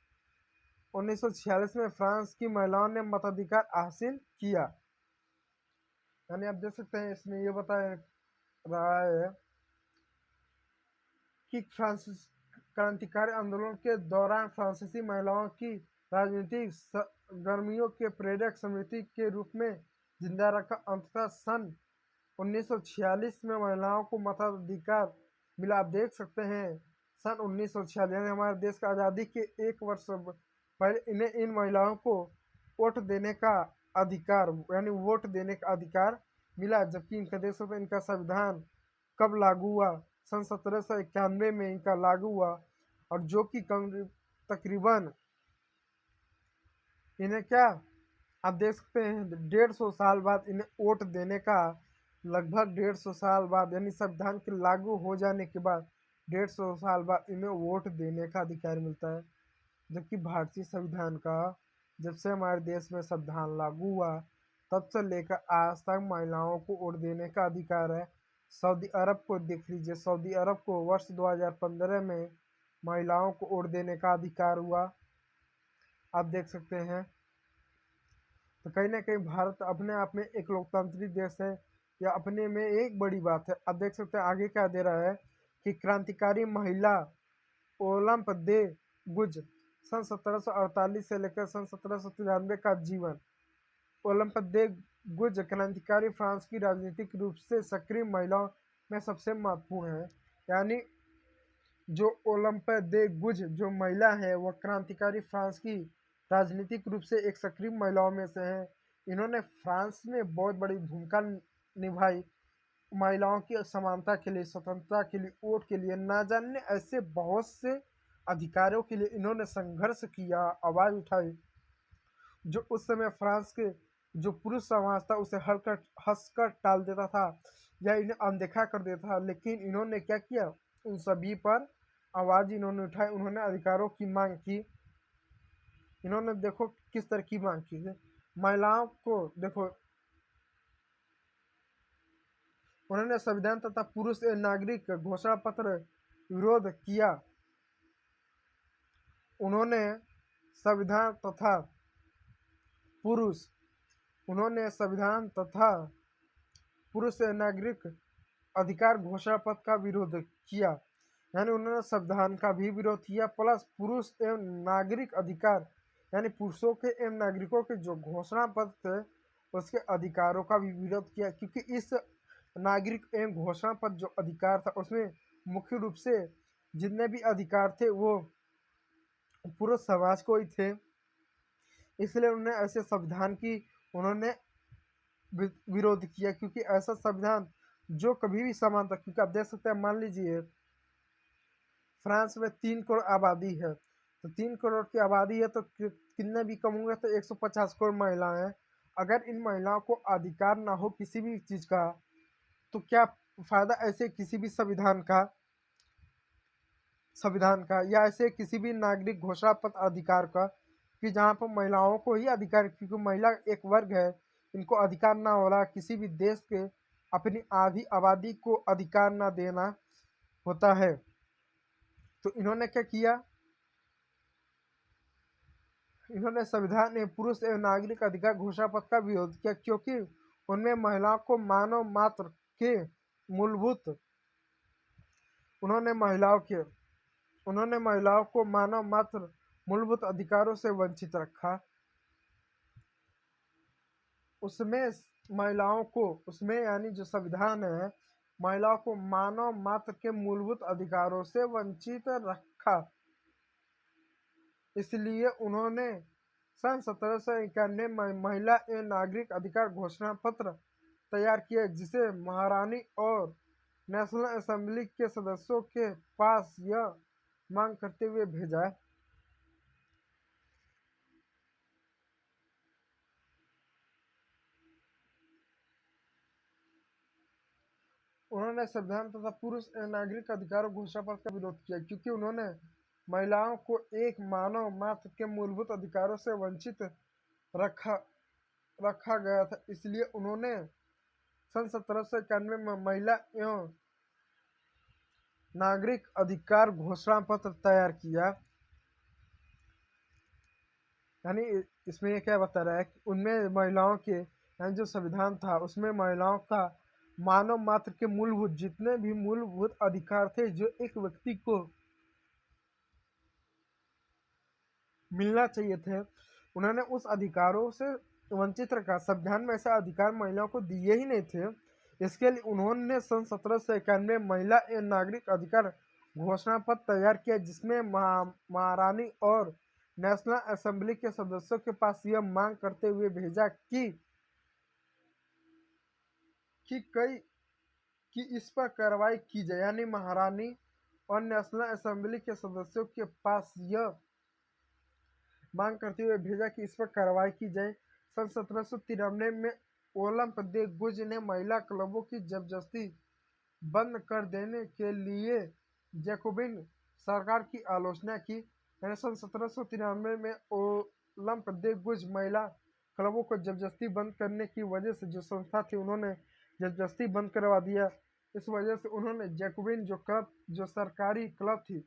1946 में फ्रांस की महिलाओं ने मताधिकार हासिल किया। यानी आप देख सकते हैं इसमें ये बताया रहा है कि फ्रांसीस क्रांतिकारी आंदोलन के दौरान फ्रांसीसी महिलाओं की राजनीतिक सरगर्मियों के प्रेरक स्मृति के रूप में जिंदा रखा। अंततः सन 1946 में महिलाओं को मताधिकार मिला। आप देख सकते हैं सन 1946 यानी हमारे देश का आज़ादी के 1 वर्ष पहले इन्हें इन महिलाओं को वोट देने का अधिकार यानी वोट देने का अधिकार मिला, जबकि इनका देशों में इनका संविधान कब लागू हुआ? सन 1791 में इनका लागू हुआ, और जो कि तकरीबन इन्हें क्या आप देख सकते हैं 150 साल बाद इन्हें वोट देने का, लगभग 150 साल बाद यानी संविधान के लागू हो जाने के बाद 150 साल बाद इन्हें वोट देने का अधिकार मिलता है। जबकि भारतीय संविधान का जब से हमारे देश में संविधान लागू हुआ तब से लेकर आज तक महिलाओं को वोट देने का अधिकार है। सऊदी अरब को देख लीजिए, सऊदी अरब को वर्ष 2015 में महिलाओं को वोट देने का अधिकार हुआ, आप देख सकते हैं। तो कहीं ना कहीं भारत अपने आप में एक लोकतांत्रिक देश है, या अपने में एक बड़ी बात है। आप देख सकते हैं आगे क्या दे रहा है कि क्रांतिकारी महिला ओलंप दे गुज सन 1748 से लेकर सन 1793 का जीवन। ओलंप दे गुज क्रांतिकारी फ्रांस की राजनीतिक रूप से सक्रिय महिलाओं में सबसे महत्वपूर्ण है। यानी जो ओलंप दे गुज जो महिला है वह क्रांतिकारी फ्रांस की राजनीतिक रूप से एक सक्रिय महिलाओं में से है। इन्होंने फ्रांस में बहुत बड़ी भूमिका निभाई महिलाओं की समानता के लिए, स्वतंत्रता के लिए, वोट के लिए, ना जाने ऐसे बहुत से अधिकारों के लिए इन्होंने संघर्ष किया, आवाज उठाई, जो उस समय फ्रांस के जो पुरुष समाज था उसे हंसकर टाल देता था या इन्हें अनदेखा कर देता था। लेकिन इन्होंने क्या किया, उन सभी पर आवाज इन्होंने उठाई, उन्होंने अधिकारों की मांग की। इन्होंने देखो किस तरह की मांग की है, महिलाओं को देखो, उन्होंने संविधान तथा पुरुष एवं नागरिक घोषणा पत्र विरोध किया। उन्होंने संविधान तथा पुरुष उन्होंने संविधान तथा पुरुष एवं नागरिक अधिकार घोषणा पत्र का विरोध किया। यानी उन्होंने संविधान का भी विरोध किया, प्लस पुरुष एवं नागरिक अधिकार यानी पुरुषों के एवं नागरिकों के जो घोषणा पत्र थे उसके अधिकारों का भी विरोध किया। क्योंकि इस नागरिक एवं घोषणा पत्र जो अधिकार था उसमें मुख्य रूप से जितने भी अधिकार थे वो पूरे समाज को ही थे। इसलिए उन्होंने ऐसे संविधान की उन्होंने विरोध किया, क्योंकि ऐसा संविधान जो कभी भी समान था। क्योंकि आप देख सकते हैं, मान लीजिए फ्रांस में 3 करोड़ आबादी है, तो 3 करोड़ की आबादी है तो कितने भी कम होंगे तो 150 करोड़ महिलाएं हैं। अगर इन महिलाओं को अधिकार ना हो किसी भी चीज का तो क्या फायदा ऐसे किसी भी संविधान का या ऐसे किसी भी नागरिक घोषणा पत्र अधिकार का कि जहाँ पर महिलाओं को ही अधिकार, क्योंकि महिला एक वर्ग है, इनको अधिकार ना हो रहा किसी भी देश के अपनी आधी आबादी को अधिकार ना देना होता है। तो इन्होंने क्या किया, इन्होंने संविधान में पुरुष एवं नागरिक अधिकार घोषणा पत्र का विरोध किया, क्योंकि उनमें महिलाओं को मानव मात्र के मूलभूत उन्होंने महिलाओं को मानव मात्र मूलभूत अधिकारों से वंचित रखा। उसमें यानी जो संविधान है महिलाओं को मानव मात्र के मूलभूत अधिकारों से वंचित रखा। इसलिए उन्होंने सन 1791 में महिला एवं नागरिक अधिकार घोषणा पत्र तैयार किया, जिसे महारानी और नेशनल असेंबली के सदस्यों के पास यह मांग करते हुए भेजा। उन्होंने संविधान तथा पुरुष एवं नागरिक अधिकारों घोषणा पत्र का विरोध किया, क्योंकि उन्होंने महिलाओं को एक मानव मात्र के मूलभूत अधिकारों से वंचित रखा रखा गया था। इसलिए उन्होंने सन 1791 में महिला एवं नागरिक अधिकार घोषणा पत्र तैयार किया। यानी इसमें ये क्या बता रहा है कि उनमें महिलाओं के, यानी जो संविधान था उसमें महिलाओं का मानव मात्र के मूलभूत जितने भी मूलभूत अधिकार थे जो एक व्यक्ति को मिलना चाहिए थे, उन्होंने उस अधिकारों से वंचित रखा। संविधान में ऐसा अधिकार महिलाओं को दिए ही नहीं थे। इसके लिए उन्होंने सन 1791 महिला एवं नागरिक अधिकार घोषणा पत्र तैयार किया, जिसमें महारानी और नेशनल असेंबली के सदस्यों के पास यह मांग करते हुए भेजा कि कई कि इस पर कार्रवाई की जाए। यानी महारानी और नेशनल असेंबली के सदस्यों के पास यह मांग करते हुए भेजा कि इस पर कार्रवाई की जाए। सन 1793 में ओलंप दे गुज ने महिला क्लबों की जबरदस्ती बंद कर देने के लिए जैकोबिन सरकार की आलोचना की। यानी सन 1793 में ओलंप दे गुज महिला क्लबों को जबरदस्ती बंद करने की वजह से जो संस्था थी उन्होंने जबरदस्ती बंद करवा दिया। इस वजह से उन्होंने जैकोबिन जो सरकारी क्लब थी,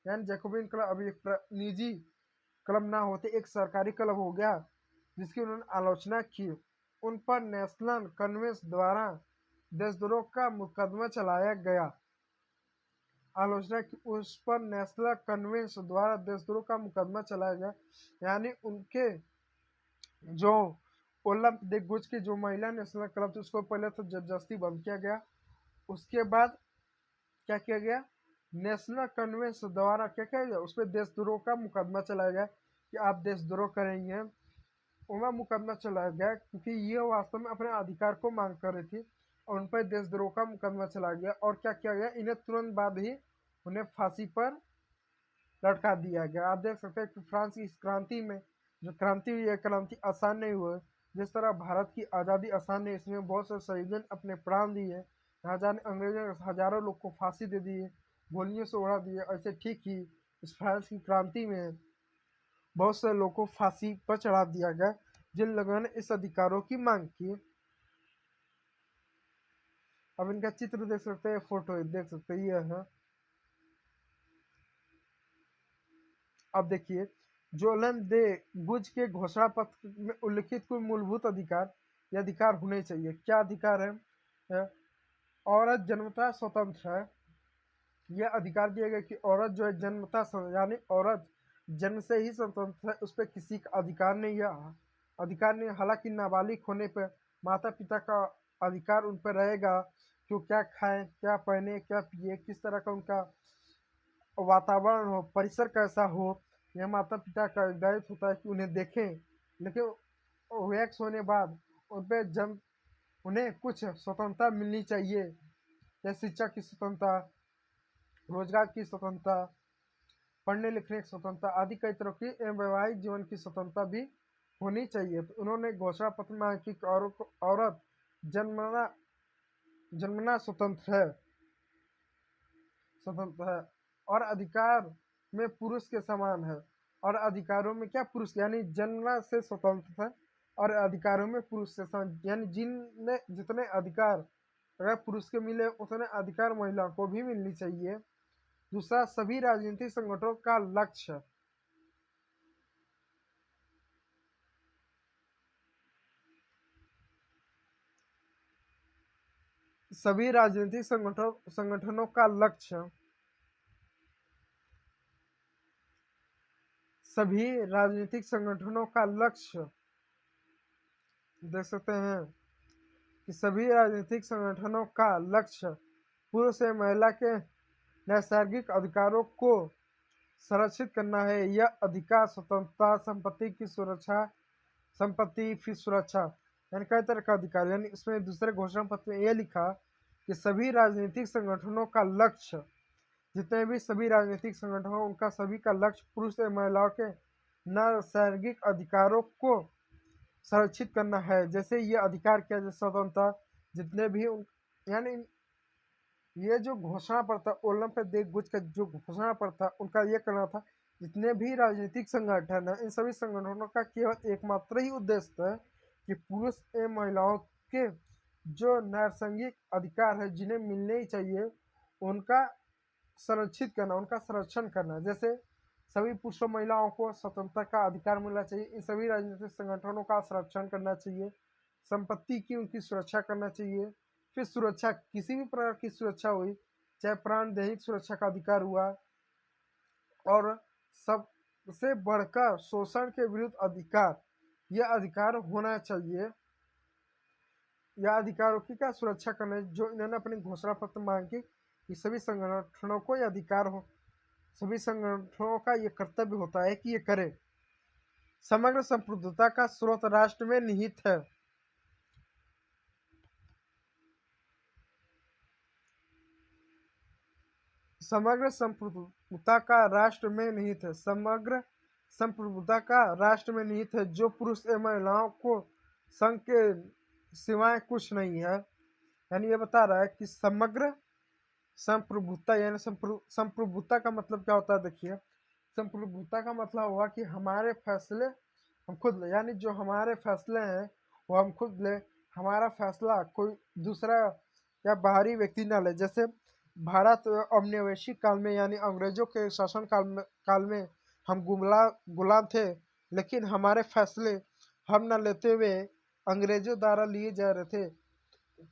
यानी जैकोबिन क्लब अभी एक निजी क्लब ना होते एक सरकारी क्लब हो गया, जिसकी उन्होंने आलोचना की। उन पर नेशनल कन्वेंस द्वारा देशद्रोह का मुकदमा चलाया गया। आलोचना की उस पर नेशनल कन्वेंस द्वारा देशद्रोह का मुकदमा चलाया गया। यानी उनके जो ओलंप दे गुज की जो महिला नेशनल क्लब थी उसको पहले तो जबरदस्ती बंद किया गया। उसके बाद क्या किया गया, नेशनल कन्वेंस द्वारा क्या किया गया, उस पर देशद्रोह का मुकदमा चलाया गया कि आप देशद्रोह करेंगे। उनका मुकदमा चलाया गया क्योंकि ये वास्तव में अपने अधिकार को मांग कर रही थी और उन पर देशद्रोह का मुकदमा चलाया गया। और क्या किया गया, इन्हें तुरंत बाद ही उन्हें फांसी पर लटका दिया गया। आप देख सकते हैं कि फ्रांस की इस क्रांति में जो क्रांति हुई है, क्रांति आसान नहीं हुई। जिस तरह भारत की आज़ादी आसान नहीं, इसमें बहुत से शहीदों ने अपने प्राण दिए। राजा ने अंग्रेजों ने हजारों लोग को फांसी दे दी, गोलियों से उड़ा दिए। ऐसे ठीक ही इस फ्रांस की क्रांति में बहुत से लोगों को फांसी पर चढ़ा दिया गया, जिन लोगों ने इस अधिकारों की मांग की। अब इनका चित्र देख सकते हैं, फोटो देख सकते हैं, ये है। अब देखिए, जोलन दे गुज के घोषणा पत्र में उल्लिखित कोई मूलभूत अधिकार, ये अधिकार होने चाहिए। क्या अधिकार है? औरत जन्मतः स्वतंत्र है। यह अधिकार दिया गया कि औरत जो है जन्मतः, यानी औरत जन्म से ही स्वतंत्र है, उस पर किसी का अधिकार नहीं है। अधिकार नहीं, हालांकि नाबालिग होने पर माता पिता का अधिकार उन पर रहेगा कि वो क्या खाएं, क्या पहने, क्या पिए, किस तरह का उनका वातावरण हो, परिसर कैसा हो, यह माता पिता का दायित्व होता है कि उन्हें देखें। लेकिन वैक्स होने बाद उन पर जन्म उन्हें कुछ स्वतंत्रता मिलनी चाहिए, जैसे शिक्षा की स्वतंत्रता, रोजगार की स्वतंत्रता, पढ़ने लिखने की स्वतंत्रता आदि कई तरह की एवं वैवाहिक जीवन की स्वतंत्रता भी होनी चाहिए। तो उन्होंने घोषणा पत्र में की औरत जन्मना जन्मना स्वतंत्र है और अधिकार में पुरुष के समान है। और अधिकारों में क्या, पुरुष यानी जन्मना से स्वतंत्र है और अधिकारों में पुरुष से समान, यानी जितने अधिकार अगर पुरुष के मिले उतने अधिकार महिला को भी मिलनी चाहिए। दूसरा, सभी राजनीतिक संगठनों का लक्ष्य सभी राजनीतिक संगठनों का लक्ष्य सभी राजनीतिक संगठनों का लक्ष्य देख सकते हैं कि सभी राजनीतिक संगठनों का लक्ष्य पुरुष एवं महिला के नैसर्गिक अधिकारों को संरक्षित करना है। यह अधिकार स्वतंत्रता, संपत्ति फिर सुरक्षा, यानी कई तरह का अधिकार। यानी इसमें दूसरे घोषणा पत्र में यह लिखा कि सभी राजनीतिक संगठनों का लक्ष्य, जितने भी सभी राजनीतिक संगठन हो उनका सभी का लक्ष्य पुरुष एवं महिलाओं के नैसर्गिक अधिकारों को संरक्षित करना है। जैसे ये अधिकार क्या, जैसे स्वतंत्रता, जितने भी यानी ये जो घोषणा पत्र था, ओलंपिक देशभुज का जो घोषणा पत्र था, उनका ये कहना था जितने भी राजनीतिक संगठन है, इन सभी संगठनों का केवल एकमात्र ही उद्देश्य था कि पुरुष एवं महिलाओं के जो नैसर्गिक अधिकार है जिन्हें मिलने ही चाहिए, उनका संरक्षित करना, उनका संरक्षण करना। जैसे सभी पुरुषों महिलाओं को स्वतंत्रता का अधिकार मिलना चाहिए, इन सभी राजनीतिक संगठनों का संरक्षण करना चाहिए, संपत्ति की उनकी सुरक्षा करना चाहिए। फिर सुरक्षा, किसी भी प्रकार की सुरक्षा हुई, चाहे प्राण दैहिक सुरक्षा का अधिकार हुआ, और सबसे बढ़कर शोषण के विरुद्ध अधिकार, यह अधिकार होना चाहिए। या अधिकारों की क्या सुरक्षा करना, जो इन्होंने अपने घोषणा पत्र में मांगी कि सभी संगठनों को यह अधिकार हो, सभी संगठनों का ये कर्तव्य होता है कि ये करें। समग्र संप्रभुता का स्रोत राष्ट्र में निहित है। समग्र संप्रभुता का राष्ट्र में निहित है। समग्र संप्रभुता का राष्ट्र में निहित है, जो पुरुष एवं महिलाओं को संघ के सिवाय कुछ नहीं है। यानी ये बता रहा है कि समग्र संप्रभुता, यानी संप्रभुता का मतलब क्या होता है। देखिए, संप्रभुता का मतलब हुआ कि हमारे फैसले हम खुद ले, यानी जो हमारे फैसले हैं वो हम खुद ले, हमारा फैसला कोई दूसरा या बाहरी व्यक्ति ना ले। जैसे भारत औपनिवेशिक काल में, यानी अंग्रेजों के शासन काल में हम गुलाम थे, लेकिन हमारे फैसले हम न लेते हुए अंग्रेजों द्वारा लिए जा रहे थे।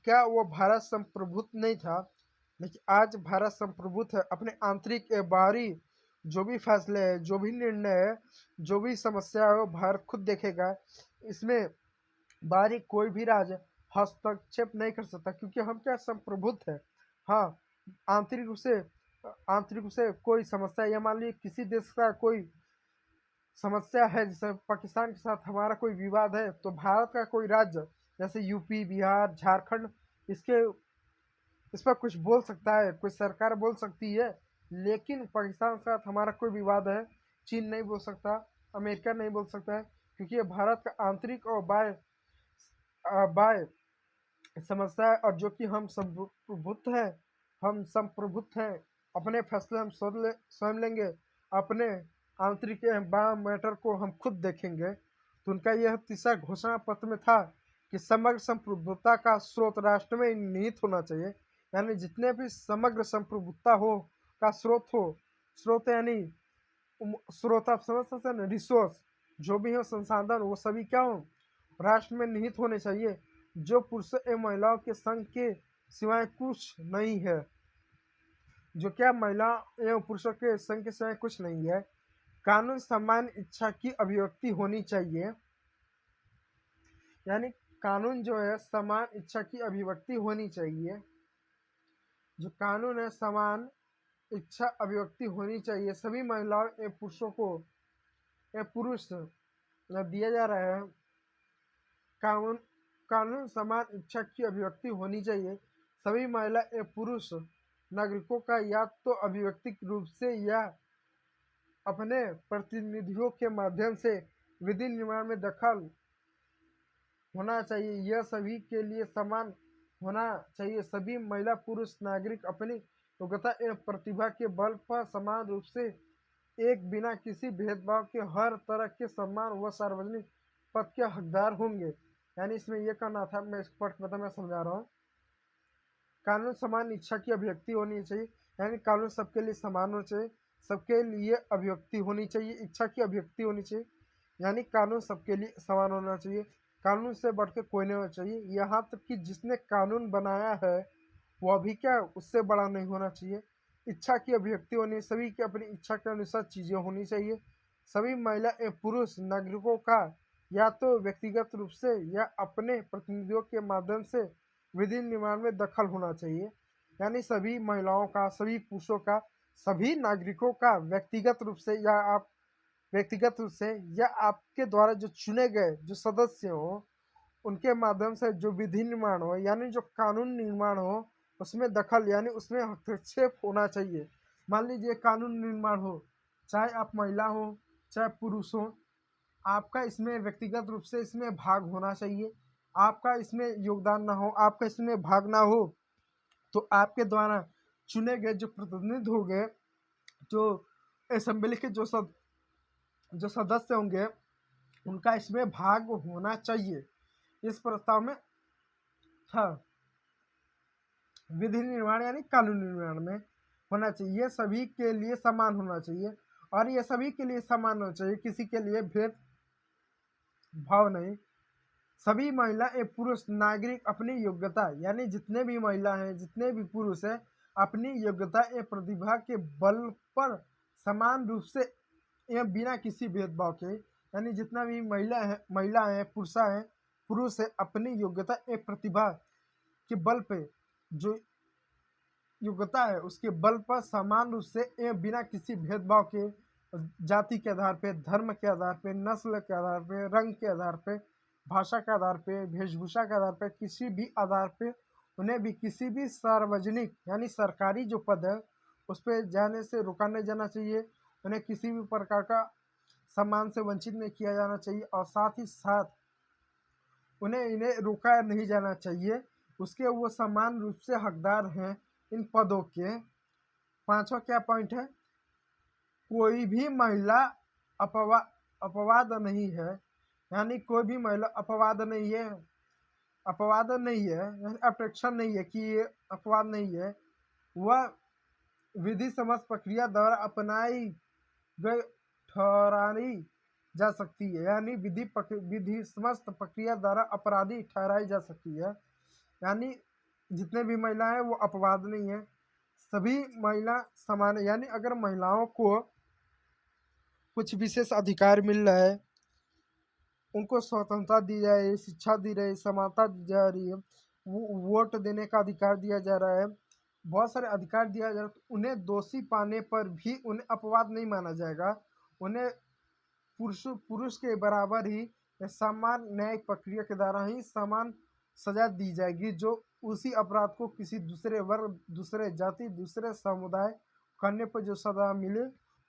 क्या वो भारत संप्रभुत नहीं था? लेकिन आज भारत संप्रभुत है। अपने आंतरिक एवं बाहरी जो भी फैसले है, जो भी निर्णय है, जो भी समस्या है, वो भारत खुद देखेगा। इसमें बाहरी कोई भी राज्य हस्तक्षेप नहीं कर सकता, क्योंकि हम क्या संप्रभुत है। हाँ, आंतरिक रूप से कोई समस्या, या मान लीजिए किसी देश का कोई समस्या है, जैसे पाकिस्तान के साथ हमारा कोई विवाद है, तो भारत का कोई राज्य जैसे यूपी, बिहार, झारखंड, इसके इस पर कुछ बोल सकता है, कोई सरकार बोल सकती है। लेकिन पाकिस्तान के साथ हमारा कोई विवाद है, चीन नहीं बोल सकता, अमेरिका नहीं बोल सकता है, क्योंकि ये भारत का आंतरिक और बाह्य समस्या है। और जो कि हम संप्रभुत हैं, अपने फैसले हम स्वयं लेंगे, अपने आंतरिक बाह्य मैटर को हम खुद देखेंगे। तो उनका यह तीसरा घोषणा पत्र में था कि समग्र संप्रभुता का स्रोत राष्ट्र में निहित होना चाहिए। यानी जितने भी समग्र संप्रभुता हो का स्रोत हो, स्रोत यानी स्रोत, आप समझ सकते हैं, रिसोर्स जो भी हो, संसाधन, वो सभी क्या हो, राष्ट्र में निहित होने चाहिए, जो पुरुषों एवं महिलाओं के संघ के सिवाय कुछ नहीं है। जो क्या महिला एवं पुरुषों के संघ के सिवाय कुछ नहीं है। कानून समान इच्छा की अभिव्यक्ति होनी चाहिए। यानी कानून जो है समान इच्छा की अभिव्यक्ति होनी चाहिए। जो कानून है समान इच्छा अभिव्यक्ति होनी चाहिए। सभी महिलाओं एवं पुरुषों को, या पुरुष दिया जा रहा है कानून, कानून समान इच्छा की अभिव्यक्ति होनी चाहिए। सभी महिला एवं पुरुष नागरिकों का या तो अभिव्यक्तिक रूप से या अपने प्रतिनिधियों के माध्यम से विधि निर्माण में दखल होना चाहिए। यह सभी के लिए समान होना चाहिए। सभी महिला पुरुष नागरिक अपनी योग्यता एवं प्रतिभा के बल पर समान रूप से एक बिना किसी भेदभाव के हर तरह के सम्मान व सार्वजनिक पद के हकदार होंगे। यानी इसमें यह कहना था, मैं इसको पढ़ मैं समझा रहा हूँ। कानून समान इच्छा की अभिव्यक्ति होनी चाहिए, यानी कानून सबके लिए समान होना चाहिए, सबके लिए अभिव्यक्ति होनी चाहिए, इच्छा की अभिव्यक्ति होनी चाहिए। यानी कानून सबके लिए समान होना चाहिए, कानून से बढ़ के कोई नहीं होना चाहिए। यहाँ तक कि जिसने कानून बनाया है वह भी क्या, उससे बड़ा नहीं होना चाहिए। इच्छा की अभिव्यक्ति होनी, सभी की अपनी इच्छा के अनुसार चीज़ें होनी चाहिए। सभी महिला एवं पुरुष नागरिकों का या तो व्यक्तिगत रूप से या अपने प्रतिनिधियों के माध्यम से विधि निर्माण में दखल होना चाहिए। यानी सभी महिलाओं का, सभी पुरुषों का, सभी नागरिकों का व्यक्तिगत रूप से या आपके द्वारा जो चुने गए जो सदस्य हो, उनके माध्यम से जो विधि निर्माण हो, यानी जो कानून निर्माण हो, उसमें दखल यानी उसमें हस्तक्षेप होना चाहिए। मान लीजिए कानून निर्माण हो, चाहे आप महिला हो चाहे पुरुष हो, आपका इसमें व्यक्तिगत रूप से इसमें भाग होना चाहिए। आपका इसमें योगदान ना हो, आपका इसमें भाग ना हो, तो आपके द्वारा चुने गए जो प्रतिनिधि होंगे, जो असेंबली के जो सदस्य होंगे, उनका इसमें भाग होना चाहिए। इस प्रस्ताव में था विधि निर्माण यानी कानून निर्माण में होना चाहिए, ये सभी के लिए समान होना चाहिए, और ये सभी के लिए समान होना चाहिए, किसी के लिए भेद भाव नहीं। सभी महिला एवं पुरुष नागरिक अपनी योग्यता यानी जितने भी महिला हैं, जितने भी पुरुष हैं, अपनी योग्यता एवं प्रतिभा के बल पर समान रूप से एवं बिना किसी भेदभाव के, यानी जितना भी महिला है पुरुष है, अपनी योग्यता एवं प्रतिभा के बल पे, जो योग्यता है उसके बल पर समान रूप से एवं बिना किसी भेदभाव के, जाति के आधार पे, धर्म के आधार पे, नस्ल के आधार पे, रंग के आधार पे, भाषा के आधार पे, वेशभूषा के आधार पे, किसी भी आधार पे उन्हें भी किसी भी सार्वजनिक यानी सरकारी जो पद है उस पर जाने से रोका नहीं जाना चाहिए। उन्हें किसी भी प्रकार का सम्मान से वंचित नहीं किया जाना चाहिए, और साथ ही साथ इन्हें रोका नहीं जाना चाहिए, उसके वो समान रूप से हकदार हैं इन पदों के। पांचवा क्या पॉइंट है, कोई भी महिला अपवाद नहीं है, यानी कोई भी महिला अपवाद नहीं है, यानी अपेक्षा नहीं है कि ये अपवाद नहीं है, वह विधि समस्त प्रक्रिया द्वारा अपनाई गई ठहराई जा सकती है, यानी विधि समस्त प्रक्रिया द्वारा अपराधी ठहराई जा सकती है, यानी जितने भी महिला हैं वो अपवाद नहीं है, सभी महिला समान है। यानी अगर महिलाओं को कुछ विशेष अधिकार मिल रहा है, उनको स्वतंत्रता दी जा रही है, शिक्षा दी रही है, समानता दी जा रही है, वोट देने का अधिकार दिया जा रहा है, बहुत सारे अधिकार दिया जा रहा है, तो उन्हें दोषी पाने पर भी उन्हें अपवाद नहीं माना जाएगा। उन्हें पुरुष के बराबर ही समान न्यायिक प्रक्रिया के द्वारा ही समान सजा दी जाएगी, जो उसी अपराध को किसी दूसरे वर्ग, दूसरे जाति, दूसरे समुदाय करने पर जो सजा मिले,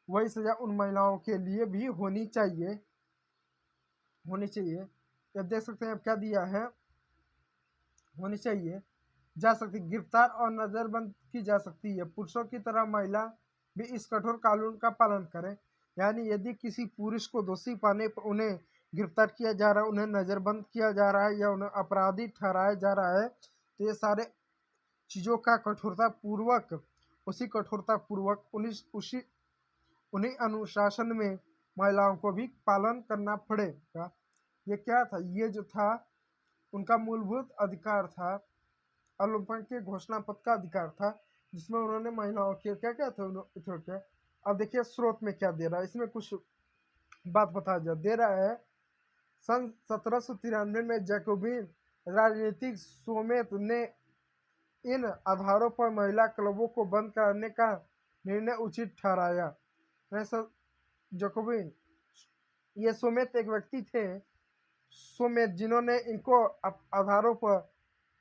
वही सजा उन महिलाओं के लिए भी होनी चाहिए। ये देख सकते हैं अब क्या दिया है, होनी चाहिए, जा सकती, गिरफ्तार और नजरबंद की जा सकती है। पुरुषों की तरह महिला भी इस कठोर कानून का पालन करें, यानी यदि किसी पुरुष को दोषी पाने पर उन्हें गिरफ्तार किया जा रहा है, उन्हें नजरबंद किया जा रहा है, या उन्हें अपराधी ठहराया जा रहा है, तो ये सारे चीज़ों का कठोरता पूर्वक उन्हीं अनुशासन में महिलाओं को भी पालन करना पड़ेगा। ये क्या था, ये जो था उनका मूलभूत अधिकार था, अल्पसंख्यक घोषणा पत्र का अधिकार था, जिसमें उन्होंने महिलाओं के क्या क्या थे। अब देखिए स्रोत में क्या दे रहा है, इसमें कुछ बात बता दे रहा है। सन 1793 में जैकोबिन राजनीतिक सोमेत ने इन आधारों पर महिला क्लबों को बंद करने का निर्णय उचित ठहराया। जैकोबिन, ये सोमेत एक व्यक्ति थे, सोमेत, जिन्होंने इनको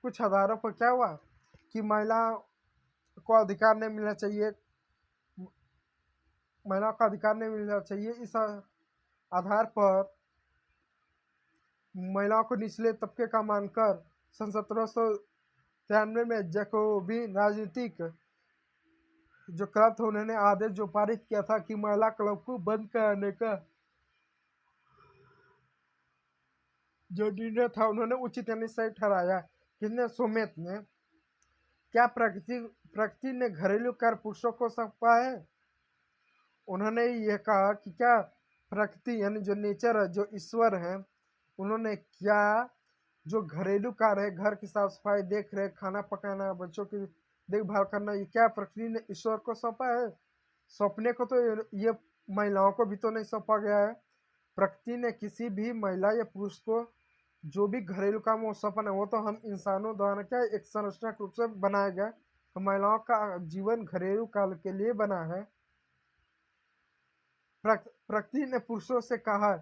कुछ आधारों पर क्या हुआ कि महिलाओं को अधिकार नहीं मिलना चाहिए, महिलाओं का अधिकार नहीं मिलना चाहिए, इस आधार पर महिलाओं को निचले तबके का मानकर सन 1793 में जैकोबिन राजनीतिक जो क्लब थे उन्होंने आदेश जो पारित किया था कि महिला क्लब को बंद करने का जो निर्णय था उन्होंने उचित यानी सही ठहराया। किसने, सोमेत ने। क्या प्रकृति ने घरेलू कार्य पुरुषों को सौंपा है? उन्होंने ये कहा कि क्या प्रकृति यानी जो नेचर है, जो ईश्वर है, उन्होंने क्या जो घरेलू कार्य है, घर की साफ सफाई, देख रेख, खाना पकाना, बच्चों की देखभाल करना, ये क्या प्रकृति ने ईश्वर को सौंपा है? सौंपने को तो ये महिलाओं को भी तो नहीं सौंपा गया है। प्रकृति ने किसी भी महिला या पुरुष को जो भी घरेलू काम वो सौंपा है, वो तो हम इंसानों द्वारा क्या एक संरचना रूप से बनाया गया, तो महिलाओं का जीवन घरेलू काल के लिए बना है। प्रकृति ने पुरुषों से कहा,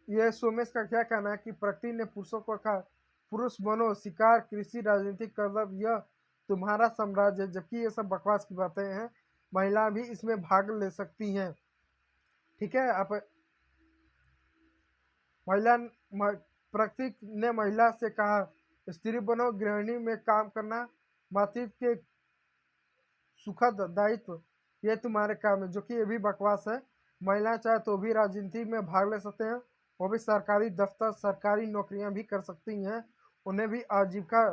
यह सोमेश का क्या कहना है कि प्रकृति ने पुरुषों को कहा, पुरुष बनो, शिकार, कृषि, राजनीतिक कर्तव्य, यह तुम्हारा साम्राज्य है। जबकि ये सब बकवास की बातें हैं, महिला भी इसमें भाग ले सकती हैं। ठीक है, आप प्रकृति ने महिला से कहा, स्त्री बनो, गृहिणी में काम करना, मातृत्व के सुखद दायित्व ये तुम्हारे काम है, जो कि ये भी बकवास है। महिलाएं चाहे तो भी राजनीति में भाग ले सकते हैं, वो भी सरकारी दफ्तर सरकारी नौकरियां भी कर सकती हैं, उन्हें भी आजीविका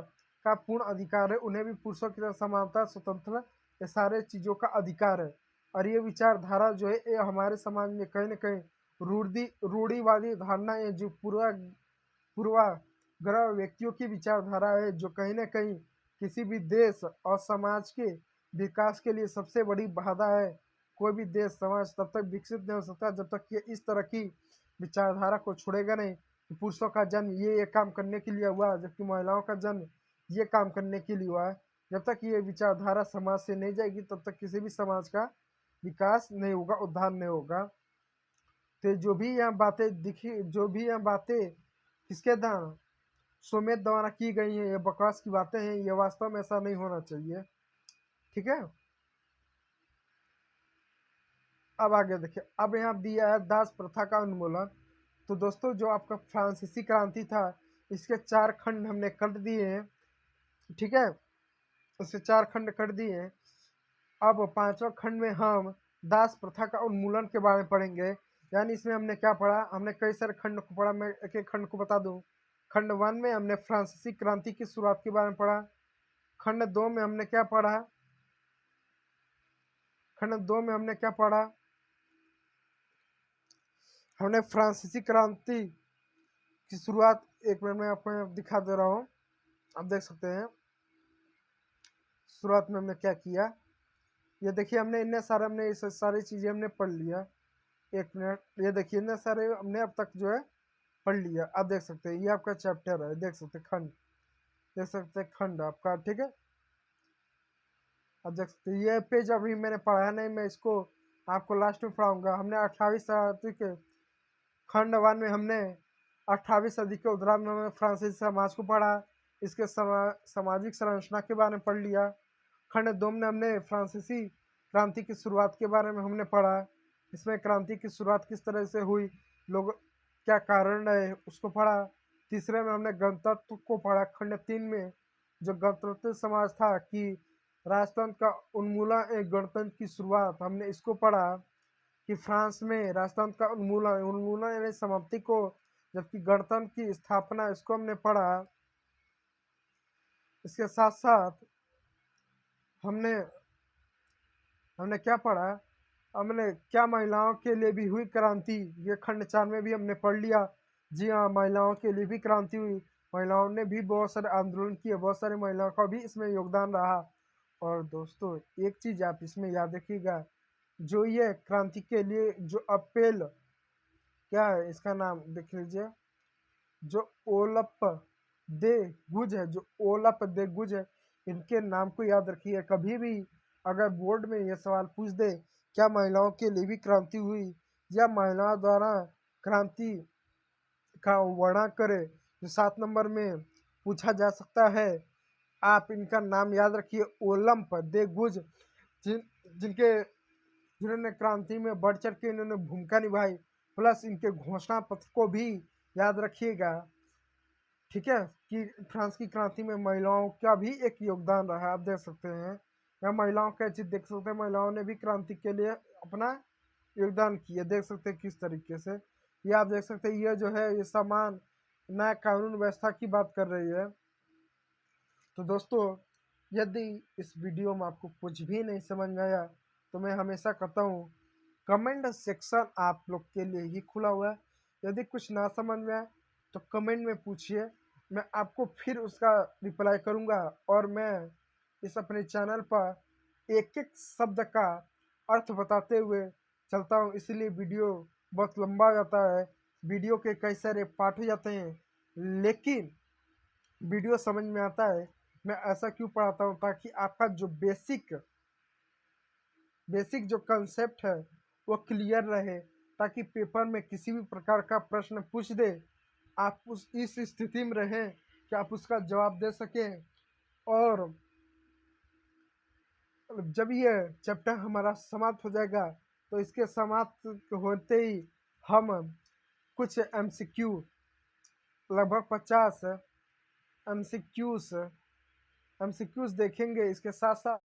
का पूर्ण अधिकार है, उन्हें भी पुरुषों की तरह समानता स्वतंत्रता ये सारे चीज़ों का अधिकार है। और ये विचारधारा जो है ये हमारे समाज में कहीं ना कहीं रूढ़िवादी धारणा है, जो पूर्वाग्रह व्यक्तियों की विचारधारा है, जो कहीं ना कहीं किसी भी देश और समाज के विकास के लिए सबसे बड़ी बाधा है। कोई भी देश समाज तब तक विकसित नहीं हो सकता जब तक ये इस तरह की विचारधारा को छोड़ेगा नहीं कि पुरुषों का जन्म ये काम करने के लिए हुआ जबकि महिलाओं का जन्म ये काम करने के लिए हुआ है। जब तक ये विचारधारा समाज से नहीं जाएगी तब तक किसी भी समाज का विकास नहीं होगा, उद्धार नहीं होगा। तो जो भी यहाँ बातें दिखी, जो भी यहाँ बातें किसके द्वारा, सुमित द्वारा की गई हैं, ये बकवास की बातें हैं, ये वास्तव में ऐसा नहीं होना चाहिए। ठीक है, अब आगे देखिए, अब यहाँ दिया है दास प्रथा का उन्मूलन। तो दोस्तों जो आपका फ्रांसीसी क्रांति था इसके 4 खंड हमने कर दिए हैं। ठीक है, इसके 4 खंड कर दिए हैं। अब 5वां खंड में हम दास प्रथा का उन्मूलन के बारे में पढ़ेंगे। यानी इसमें हमने क्या पढ़ा, हमने कई सारे खंड को पढ़ा, मैं एक एक खंड को बता दूं। खंड 1 में हमने फ्रांसीसी क्रांति की शुरुआत के बारे में पढ़ा। खंड 2 में हमने क्या पढ़ा, खंड 2 में हमने क्या पढ़ा, हमने फ्रांसीसी क्रांति की शुरुआत, एक मिनट में आपको दिखा दे रहा हूँ, आप देख सकते हैं शुरुआत में हमने क्या किया। ये देखिए हमने इतने सारे, हमने ये सारी चीज़ें हमने पढ़ लिया। एक मिनट, ये देखिए इतने सारे हमने अब तक जो है पढ़ लिया। आप देख सकते हैं ये आपका चैप्टर है, देख सकते हैं खंड, देख सकते हैं खंड आपका। ठीक है, आप देख सकते हैं ये पेज अभी मैंने पढ़ा नहीं, मैं इसको आपको लास्ट में पढ़ाऊंगा। हमने 18वीं शताब्दी के खंड 1 में हमने 18वीं सदी के उत्तरार्ध में हमने फ्रांसीसी समाज को पढ़ा, इसके सामाजिक संरचना के बारे में पढ़ लिया। खंड 2 में हमने फ्रांसीसी क्रांति की शुरुआत के बारे में हमने पढ़ा, इसमें क्रांति की शुरुआत किस तरह से हुई, लोग क्या कारण रहे उसको पढ़ा। तीसरे में हमने गणतंत्र को पढ़ा। खंड 3 में जो गणतंत्र समाज था कि राजतंत्र का उन्मूलन एक गणतंत्र की शुरुआत, हमने इसको पढ़ा कि फ्रांस में राजतंत्र का उन्मूलन उन्मूलन यानी समाप्ति को, जबकि गणतंत्र की स्थापना, इसको हमने पढ़ा। इसके साथ साथ हमने हमने क्या पढ़ा, हमने क्या महिलाओं के लिए भी हुई क्रांति, ये खंड 4 में भी हमने पढ़ लिया। जी हाँ, महिलाओं के लिए भी क्रांति हुई, महिलाओं ने भी बहुत सारे आंदोलन किए, बहुत सारी महिलाओं का भी इसमें योगदान रहा। और दोस्तों एक चीज आप इसमें याद रखिएगा, जो ये क्रांति के लिए जो अपेल, क्या है इसका नाम देख लीजिए, जो ओलप दे गुज है, जो ओलप दे गुज है, इनके नाम को याद रखिए। कभी भी अगर बोर्ड में ये सवाल पूछ दे क्या महिलाओं के लिए भी क्रांति हुई या महिलाओं द्वारा क्रांति का वर्णन करे, जो 7 नंबर में पूछा जा सकता है, आप इनका नाम याद रखिए, ओलंप दे गुज, जिनके जिन्होंने क्रांति में बढ़ चढ़ के इन्होंने भूमिका निभाई, प्लस इनके घोषणा पत्र को भी याद रखिएगा। ठीक है, कि फ्रांस की क्रांति में महिलाओं का भी एक योगदान रहा, आप देख सकते हैं। या महिलाओं का चीज देख सकते हैं, महिलाओं ने भी क्रांति के लिए अपना योगदान किया, देख सकते हैं किस तरीके से। ये आप देख सकते हैं, ये जो है ये समान नया कानून व्यवस्था की बात कर रही है। तो दोस्तों यदि इस वीडियो में आपको कुछ भी नहीं समझ में आया तो मैं हमेशा कहता हूँ कमेंट सेक्शन आप लोग के लिए ही खुला हुआ है। यदि कुछ ना समझ में आए तो कमेंट में पूछिए, मैं आपको फिर उसका रिप्लाई करूँगा। और मैं इस अपने चैनल पर एक एक शब्द का अर्थ बताते हुए चलता हूँ, इसलिए वीडियो बहुत लंबा हो जाता है, वीडियो के कई सारे पार्ट हो जाते हैं, लेकिन वीडियो समझ में आता है। मैं ऐसा क्यों पढ़ाता हूँ, ताकि आपका जो बेसिक जो कंसेप्ट है वो क्लियर रहे, ताकि पेपर में किसी भी प्रकार का प्रश्न पूछ दे आप उस इस स्थिति में रहें कि आप उसका जवाब दे सकें। और जब ये चैप्टर हमारा समाप्त हो जाएगा तो इसके समाप्त होते ही हम कुछ एमसीक्यू, लगभग 50 एमसीक्यूज देखेंगे। इसके साथ साथ